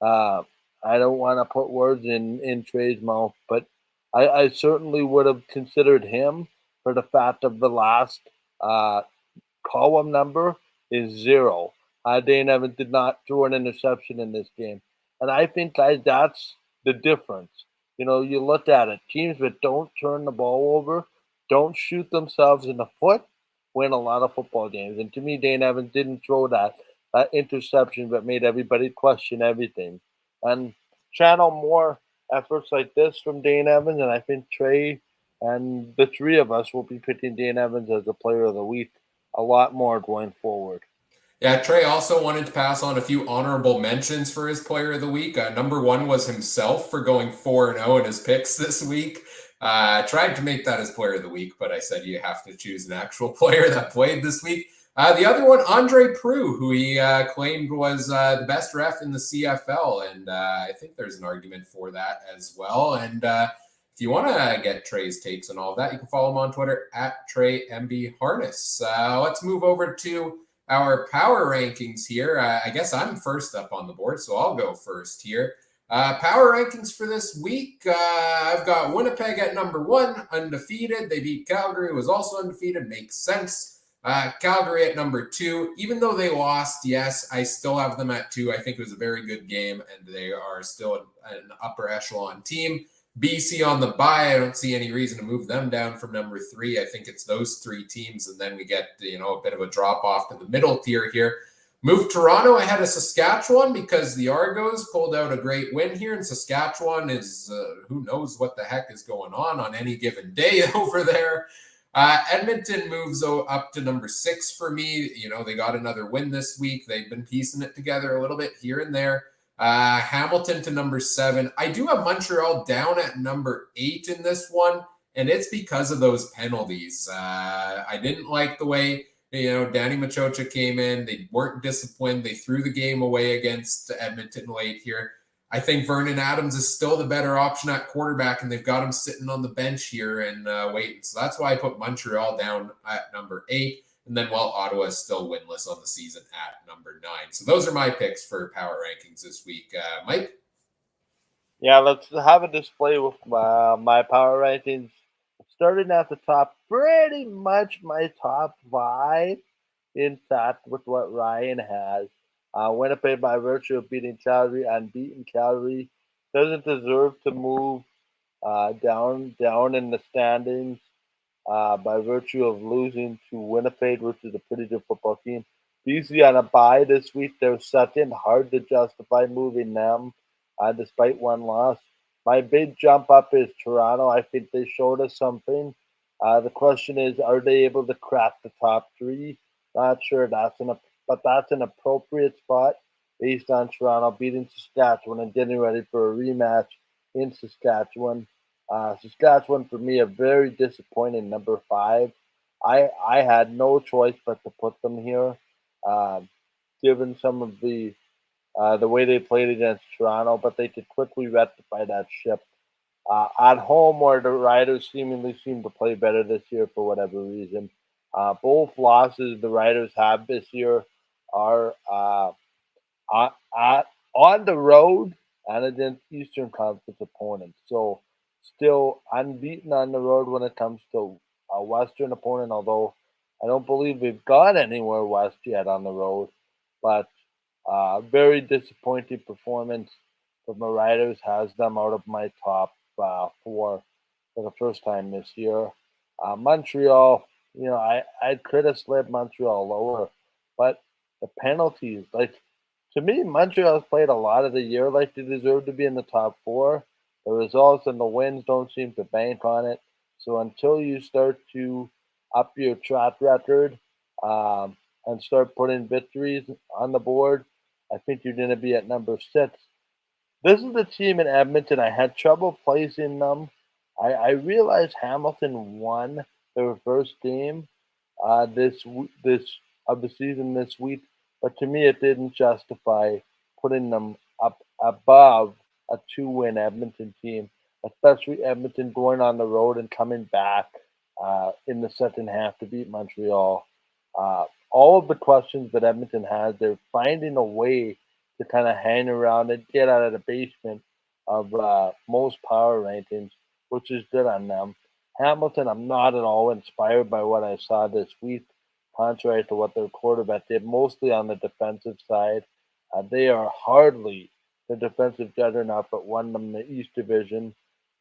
I don't want to put words in Trey's mouth, but I certainly would have considered him for the fact of the last column number is 0. Dane Evans did not throw an interception in this game. And I think, guys, that's the difference. You know, you look at it, teams that don't turn the ball over, don't shoot themselves in the foot, win a lot of football games. And to me, Dane Evans didn't throw that interception that made everybody question everything. And channel more efforts like this from Dane Evans, and I think Trey and the 3 of us will be picking Dane Evans as the player of the week a lot more going forward. Yeah, Trey also wanted to pass on a few honorable mentions for his player of the week. Number 1 was himself for going 4-0 in his picks this week. Tried to make that his player of the week, but I said you have to choose an actual player that played this week. The other one, Andre Proulx, who he claimed was the best ref in the CFL, and I think there's an argument for that as well. And if you want to get Trey's takes on all of that, you can follow him on Twitter at TreyMBHarness. Let's move over to our power rankings here. I guess I'm first up on the board, so I'll go first here. Power rankings for this week. I've got Winnipeg at number 1, undefeated. They beat Calgary, who was also undefeated. Makes sense. Calgary at number 2. Even though they lost, yes, I still have them at 2. I think it was a very good game, and they are still an upper echelon team. BC on the bye. I don't see any reason to move them down from number 3. I think it's those 3 teams, and then we get a bit of a drop off to the middle tier here. Moved Toronto ahead of Saskatchewan because the Argos pulled out a great win here, and Saskatchewan is who knows what the heck is going on any given day over there. Edmonton moves up to number 6 for me. They got another win this week. They've been piecing it together a little bit here and there. Hamilton to number 7. I do have Montreal down at number 8 in this one, and it's because of those penalties. I didn't like the way Danny Machocha came in. They weren't disciplined. They threw the game away against Edmonton late here. I think Vernon Adams is still the better option at quarterback, and they've got him sitting on the bench here and waiting. So that's why I put Montreal down at number 8. And then while Ottawa is still winless on the season at number 9. So those are my picks for power rankings this week. Mike? Yeah, let's have a display with my power rankings. Starting at the top, pretty much my top 5 intact with what Ryan has. Winnipeg, by virtue of beating Calgary, unbeaten Calgary, doesn't deserve to move down in the standings by virtue of losing to Winnipeg, which is a pretty good football team. BC on a bye this week. They're second. Hard to justify moving them despite one loss. My big jump up is Toronto. I think they showed us something. The question is, are they able to crack the top 3? Not sure. But that's an appropriate spot based on Toronto beating Saskatchewan and getting ready for a rematch in Saskatchewan. Saskatchewan, for me, a very disappointing number 5. I had no choice but to put them here, given some of the way they played against Toronto, but they could quickly rectify that ship. At home, where the Riders seemingly seem to play better this year for whatever reason. Both losses the Riders have this year are on the road and against Eastern Conference opponents. So still unbeaten on the road when it comes to a Western opponent, although I don't believe we've gone anywhere west yet on the road. But very disappointing performance from the Riders has them out of my top 4 for the first time this year. Montreal, I could have slid Montreal lower, but the penalties, to me, Montreal's played a lot of the year like they deserve to be in the top 4. The results and the wins don't seem to bank on it. So until you start to up your track record and start putting victories on the board, I think you're going to be at number 6. This is the team in Edmonton. I had trouble placing them. I realized Hamilton won their first game this of the season this week, but to me it didn't justify putting them up above a 2-win Edmonton team, especially Edmonton going on the road and coming back in the second half to beat Montreal. All of the questions that Edmonton has, they're finding a way to kind of hang around and get out of the basement of most power rankings, which is good on them. Hamilton, I'm not at all inspired by what I saw this week, contrary to what their quarterback did, mostly on the defensive side. They are hardly the defensive juggernaut, but won them the East Division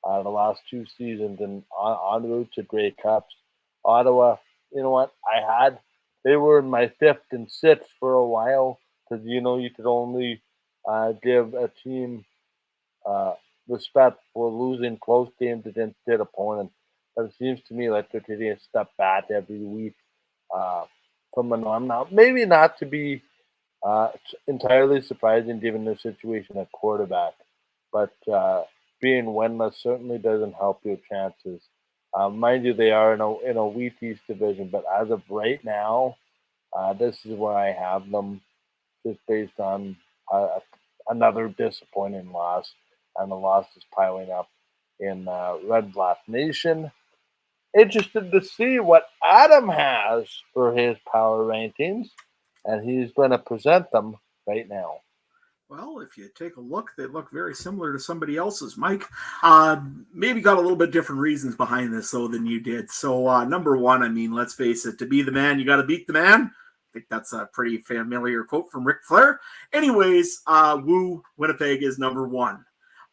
the last 2 seasons and en route to Grey Cups. Ottawa, you know what? They were in my 5th and 6th for a while because, you could only give a team respect for losing close games against good opponents. But it seems to me like they're taking a step back every week from the norm. Now, maybe not to be entirely surprising given their situation at quarterback, but being winless certainly doesn't help your chances. Mind you, they are in a weak East Division, but as of right now, this is where I have them, just based on another disappointing loss, and the losses piling up in Redblack Nation. Interested to see what Adam has for his power rankings, and he's going to present them right now. Well, if you take a look, they look very similar to somebody else's. Mike, maybe got a little bit different reasons behind this, though, than you did. So, number 1, let's face it, to be the man, you got to beat the man. I think that's a pretty familiar quote from Ric Flair. Anyways, Winnipeg is number 1.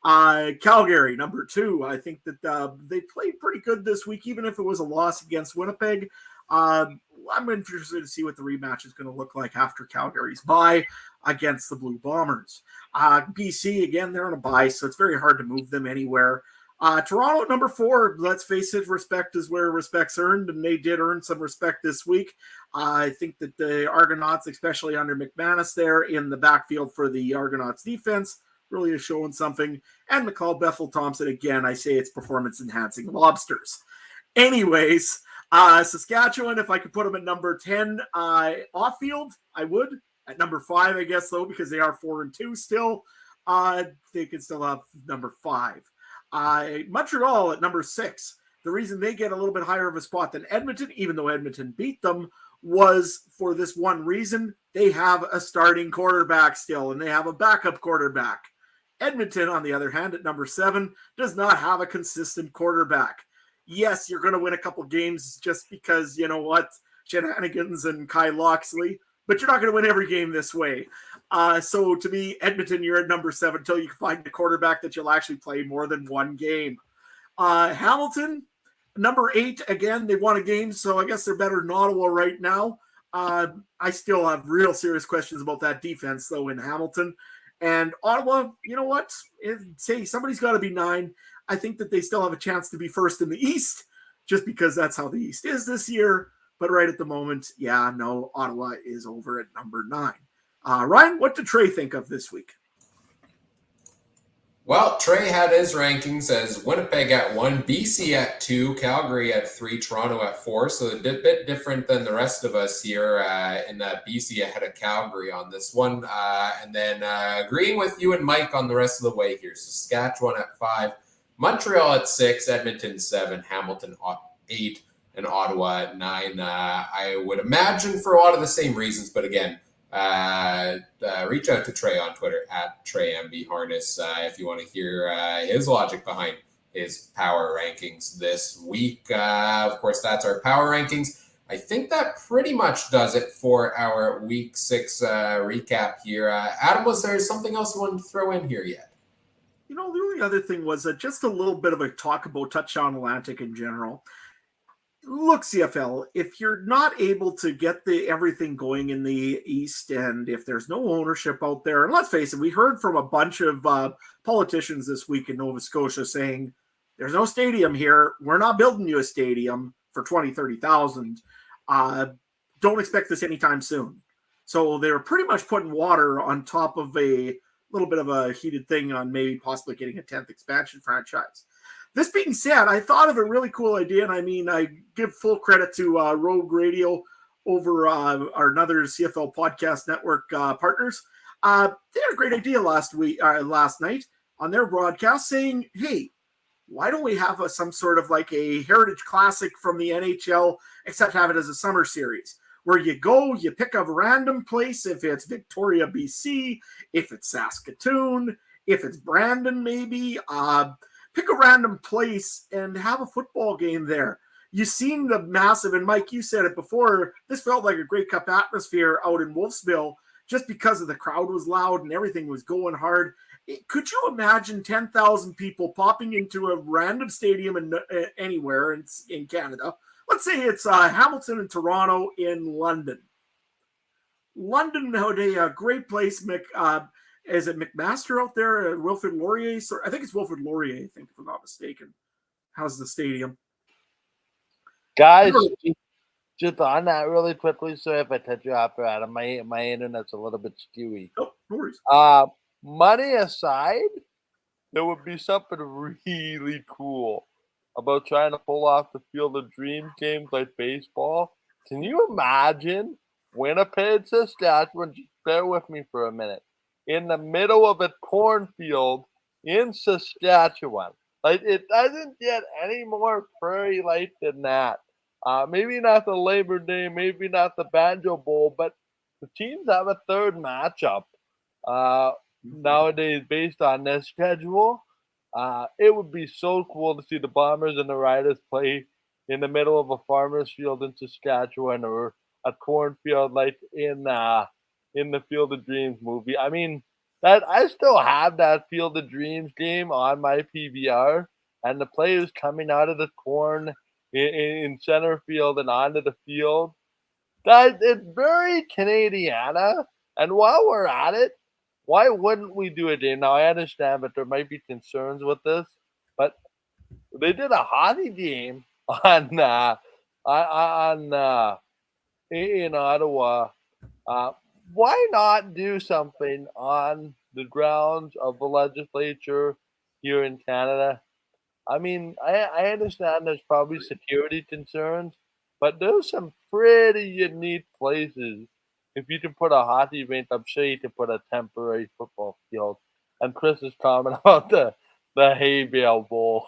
Calgary, number 2. I think that they played pretty good this week, even if it was a loss against Winnipeg. I'm interested to see what the rematch is going to look like after Calgary's bye against the Blue Bombers. BC, again, they're on a bye, so it's very hard to move them anywhere. Toronto at number 4, let's face it, respect is where respect's earned, and they did earn some respect this week. I think that the Argonauts, especially under McManus there in the backfield for the Argonauts defense, really is showing something. And McCall Bethel Thompson, again, I say it's performance-enhancing lobsters. Anyways, Saskatchewan, if I could put them at number 10 off-field, I would. At number 5, I guess, though, because they are 4-2 still, they could still have number 5. Montreal at number 6. The reason they get a little bit higher of a spot than Edmonton, even though Edmonton beat them, was for this one reason. They have a starting quarterback still, and they have a backup quarterback. Edmonton, on the other hand, at number 7, does not have a consistent quarterback. Yes, you're going to win a couple games just because, you know what, shenanigans and Kai Loxley, but you're not going to win every game this way. So to me, Edmonton, you're at number 7 until you can find a quarterback that you'll actually play more than one game. Hamilton, number 8, again, they won a game, so I guess they're better than Ottawa right now. I still have real serious questions about that defense, though, in Hamilton. And Ottawa, you know what? Say somebody's got to be 9. I think that they still have a chance to be first in the East, just because that's how the East is this year. But right at the moment, yeah, no, Ottawa is over at number 9. Ryan, what did Trey think of this week? Well, Trey had his rankings as Winnipeg at 1, BC at 2, Calgary at 3, Toronto at 4. So a bit different than the rest of us here in that BC ahead of Calgary on this one. And then agreeing with you and Mike on the rest of the way here. Saskatchewan at 5, Montreal at 6, Edmonton 7, Hamilton 8, and Ottawa at 9. I would imagine for a lot of the same reasons, but again, reach out to Trey on Twitter at TreyMBHarness if you want to hear his logic behind his power rankings this week. Of course, that's our power rankings. I think that pretty much does it for our week 6 recap here. Adam, was there something else you wanted to throw in here yet? You know, the only other thing was just a little bit of a talk about Touchdown Atlantic in general. Look, CFL, if you're not able to get everything going in the East, and if there's no ownership out there, and let's face it, we heard from a bunch of politicians this week in Nova Scotia saying, there's no stadium here. We're not building you a stadium for 20, 30,000. Don't expect this anytime soon. So they're pretty much putting water on top of a little bit of a heated thing on maybe possibly getting a 10th expansion franchise. This being said, I thought of a really cool idea, and I mean, I give full credit to Rogue Radio over our another CFL podcast network partners. They had a great idea last night on their broadcast, saying, "Hey, why don't we have some sort of like a heritage classic from the NHL, except have it as a summer series, where you go, you pick a random place, if it's Victoria, BC, if it's Saskatoon, if it's Brandon, maybe." Pick a random place and have a football game there. You've seen the massive, and Mike, you said it before, this felt like a Grey Cup atmosphere out in Wolfsville just because of the crowd was loud and everything was going hard. Could you imagine 10,000 people popping into a random stadium anywhere in Canada? Let's say it's Hamilton and Toronto in London. London nowadays, a great place. Is it McMaster out there? Wilfrid Laurier? I think it's Wilfrid Laurier, I think, if I'm not mistaken. How's the stadium? Guys, just on that really quickly, so if I touch you off, Adam, my internet's a little bit skewy. Oh, no worries. Money aside, there would be something really cool about trying to pull off the Field of Dreams games like baseball. Can you imagine Winnipeg, Saskatchewan? Just bear with me for a minute. In the middle of a cornfield in Saskatchewan. Like, it doesn't get any more prairie life than that. Maybe not the Labor Day, maybe not the Banjo Bowl, but the teams have a third matchup nowadays based on their schedule. It would be so cool to see the Bombers and the Riders play in the middle of a farmer's field in Saskatchewan, or a cornfield like in the Field of Dreams movie. I mean, that I still have that Field of Dreams game on my PVR, and the players coming out of the corn in center field and onto the field. That it's very Canadiana. And while we're at it, why wouldn't we do it? Now I understand, but there might be concerns with this. But they did a hockey game in Ottawa. Why not do something on the grounds of the legislature here in Canada? I mean, I understand there's probably security concerns, but there's some pretty unique places. If you can put a hockey rink, I'm sure you can put a temporary football field. And Chris's comment about the hay bale bowl.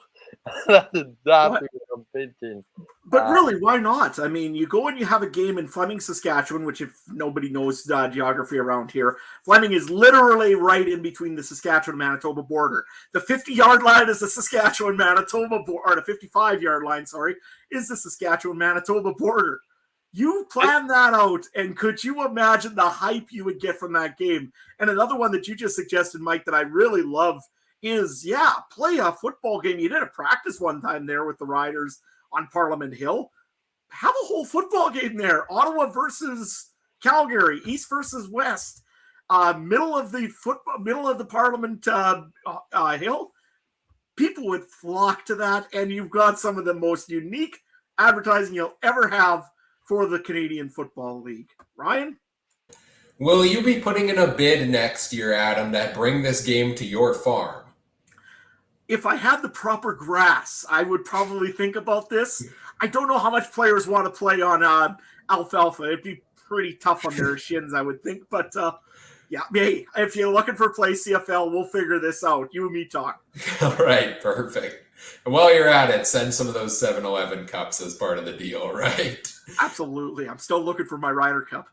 That's exactly what I'm thinking. But really, why not? I mean, you go and you have a game in Fleming, Saskatchewan, which if nobody knows geography around here, Fleming is literally right in between the Saskatchewan-Manitoba border. The 50-yard line is the Saskatchewan-Manitoba border, or the 55-yard line, sorry, is the Saskatchewan-Manitoba border. You plan that out, and could you imagine the hype you would get from that game? And another one that you just suggested, Mike, that I really love is, play a football game. You did a practice one time there with the Riders on Parliament Hill. Have a whole football game there. Ottawa versus Calgary, East versus West, middle of the Parliament Hill. People would flock to that, and you've got some of the most unique advertising you'll ever have for the Canadian Football League. Ryan? Will you be putting in a bid next year, Adam, that bring this game to your farm? If I had the proper grass, I would probably think about this. I don't know how much players want to play on alfalfa. It'd be pretty tough on their shins, I would think. But hey, if you're looking for play CFL, we'll figure this out. You and me talk. All right, perfect. And while you're at it, send some of those 7-Eleven cups as part of the deal, right? Absolutely. I'm still looking for my Ryder Cup.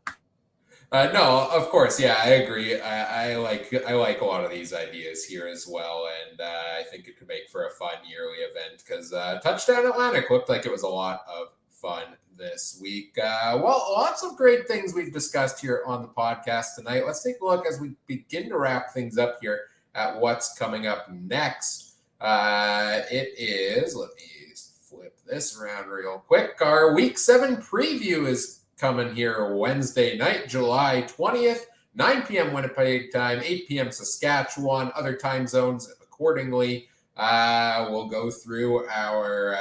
No, of course, yeah, I agree. I like a lot of these ideas here as well, and I think it could make for a fun yearly event because Touchdown Atlantic looked like it was a lot of fun this week. Well, lots of great things we've discussed here on the podcast tonight. Let's take a look as we begin to wrap things up here at what's coming up next. It is, let me flip this around real quick. Our Week 7 preview is coming here Wednesday night, July 20th, 9 p.m. Winnipeg time, 8 p.m. Saskatchewan, other time zones accordingly. We'll go through our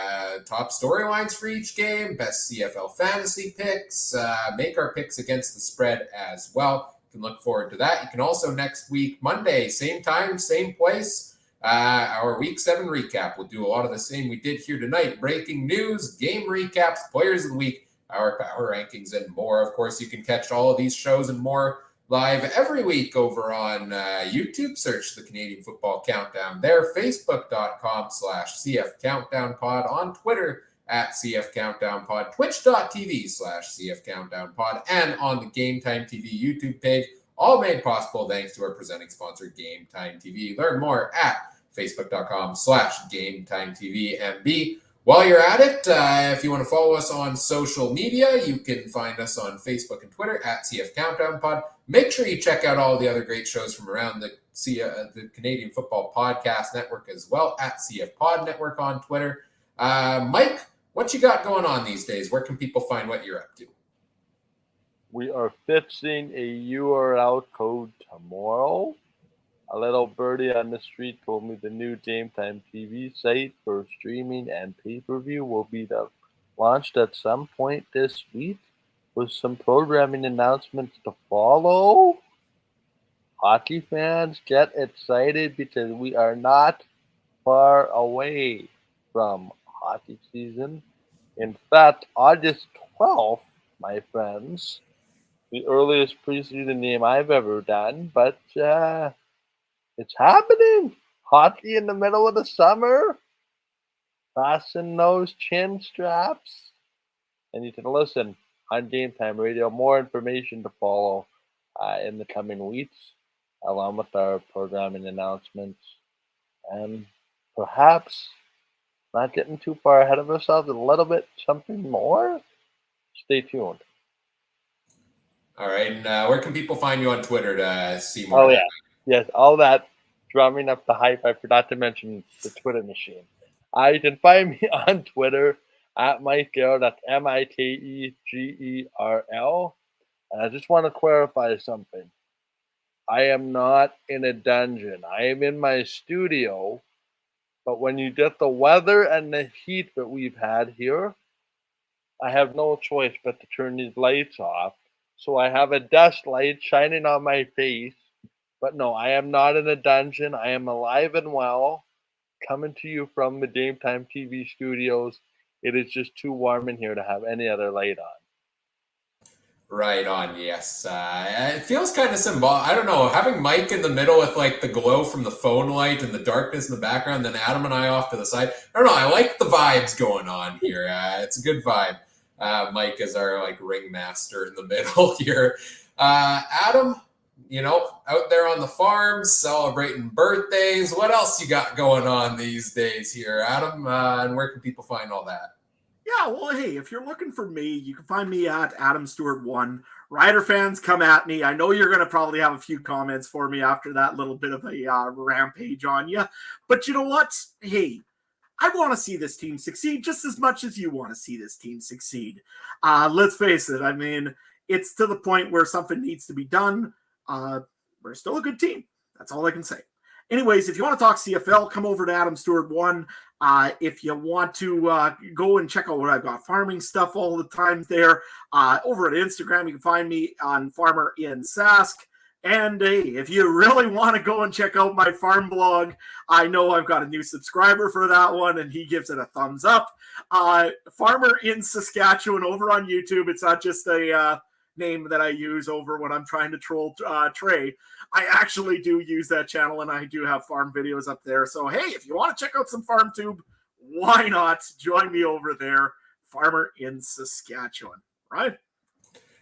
top storylines for each game, best CFL fantasy picks, make our picks against the spread as well. You can look forward to that. You can also next week, Monday, same time, same place, our Week 7 recap. We'll do a lot of the same we did here tonight. Breaking news, game recaps, players of the week, our power rankings, and more. Of course, you can catch all of these shows and more live every week over on YouTube. Search the Canadian Football Countdown there, facebook.com/CF Countdown Pod, on Twitter @CF Countdown Pod, twitch.tv/CF Countdown Pod, and on the Game Time TV YouTube page. All made possible thanks to our presenting sponsor, Game Time TV. Learn more at facebook.com/GameTimeTVMB. While you're at it, if you want to follow us on social media, you can find us on Facebook and Twitter @CF Countdown Pod. Make sure you check out all the other great shows from around the Canadian Football Podcast Network as well, @CF Pod Network on Twitter. Mike, what you got going on these days? Where can people find what you're up to? We are fixing a URL code tomorrow. A little birdie on the street told me the new Game Time TV site for streaming and pay-per-view will be launched at some point this week with some programming announcements to follow. Hockey fans, get excited because we are not far away from hockey season. In fact, August 12th, my friends, the earliest preseason game I've ever done, but it's happening. Hockey in the middle of the summer. Fasten those chin straps. And you can listen on Game Time Radio. More information to follow in the coming weeks, along with our programming announcements. And perhaps, not getting too far ahead of ourselves, a little bit something more. Stay tuned. All right. And where can people find you on Twitter to see more? Oh, yeah. Yes, all that drumming up the hype. I forgot to mention the Twitter machine. You can find me on Twitter @Mike Gerald. That's MikeGerl. And I just want to clarify something. I am not in a dungeon. I am in my studio. But when you get the weather and the heat that we've had here, I have no choice but to turn these lights off. So I have a dust light shining on my face. But no, I am not in a dungeon. I am alive and well, coming to you from the Game Time TV studios. It is just too warm in here to have any other light on. Right on, yes. It feels kind of symbolic. I don't know, having Mike in the middle with like the glow from the phone light and the darkness in the background, then Adam and I off to the side. I don't know, I like the vibes going on here. It's a good vibe. Mike is our like ringmaster in the middle here. Adam, out there on the farm celebrating birthdays. What else you got going on these days here, Adam? And where can people find all that? Yeah, well, hey, if you're looking for me, you can find me at Adam Stewart 1. Rider fans, come at me. I know you're going to probably have a few comments for me after that little bit of a rampage on you. But you know what? Hey, I want to see this team succeed just as much as you want to see this team succeed. Let's face it. I mean, it's to the point where something needs to be done. We're still a good team. That's all I can say. Anyways, if you want to talk CFL, come over to Adam Stewart 1. If you want to go and check out what I've got farming stuff all the time there, over at Instagram, you can find me on Farmer in Sask. And hey, if you really want to go and check out my farm blog, I know I've got a new subscriber for that one, and he gives it a thumbs up. Farmer in Saskatchewan over on YouTube. It's not just a name that I use over when I'm trying to troll Trey. I actually do use that channel, and I do have farm videos up there. So, hey, if you want to check out some farm tube, why not join me over there, Farmer in Saskatchewan, right?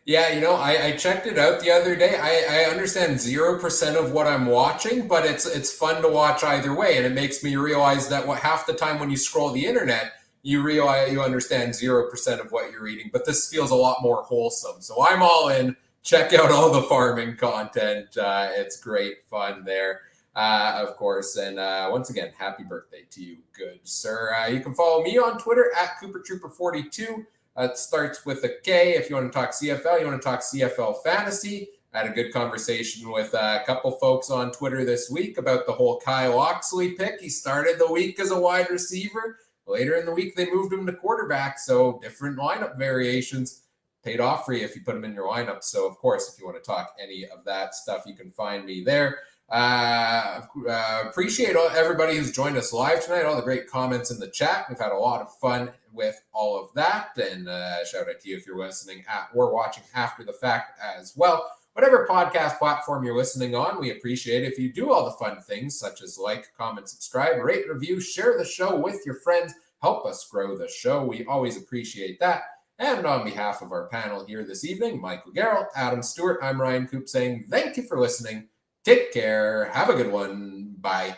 Yeah, I checked it out the other day. I understand 0% of what I'm watching, but it's fun to watch either way, and it makes me realize that half the time when you scroll the internet, you realize you understand 0% of what you're reading, but this feels a lot more wholesome. So I'm all in. Check out all the farming content. It's great fun there, of course. And once again, happy birthday to you, good sir. You can follow me on Twitter at CooperTrooper42. It starts with a K. If you want to talk CFL, you want to talk CFL fantasy. I had a good conversation with a couple folks on Twitter this week about the whole Kyle Oxley pick. He started the week as a wide receiver. Later in the week, they moved him to quarterback, so different lineup variations paid off for you if you put him in your lineup. So, of course, if you want to talk any of that stuff, you can find me there. Appreciate everybody who's joined us live tonight, all the great comments in the chat. We've had a lot of fun with all of that, and shout out to you if you're listening or watching after the fact as well. Whatever podcast platform you're listening on, we appreciate it if you do all the fun things such as like, comment, subscribe, rate, review, share the show with your friends. Help us grow the show. We always appreciate that. And on behalf of our panel here this evening, Michael Garrell, Adam Stewart, I'm Ryan Coop saying thank you for listening. Take care. Have a good one. Bye.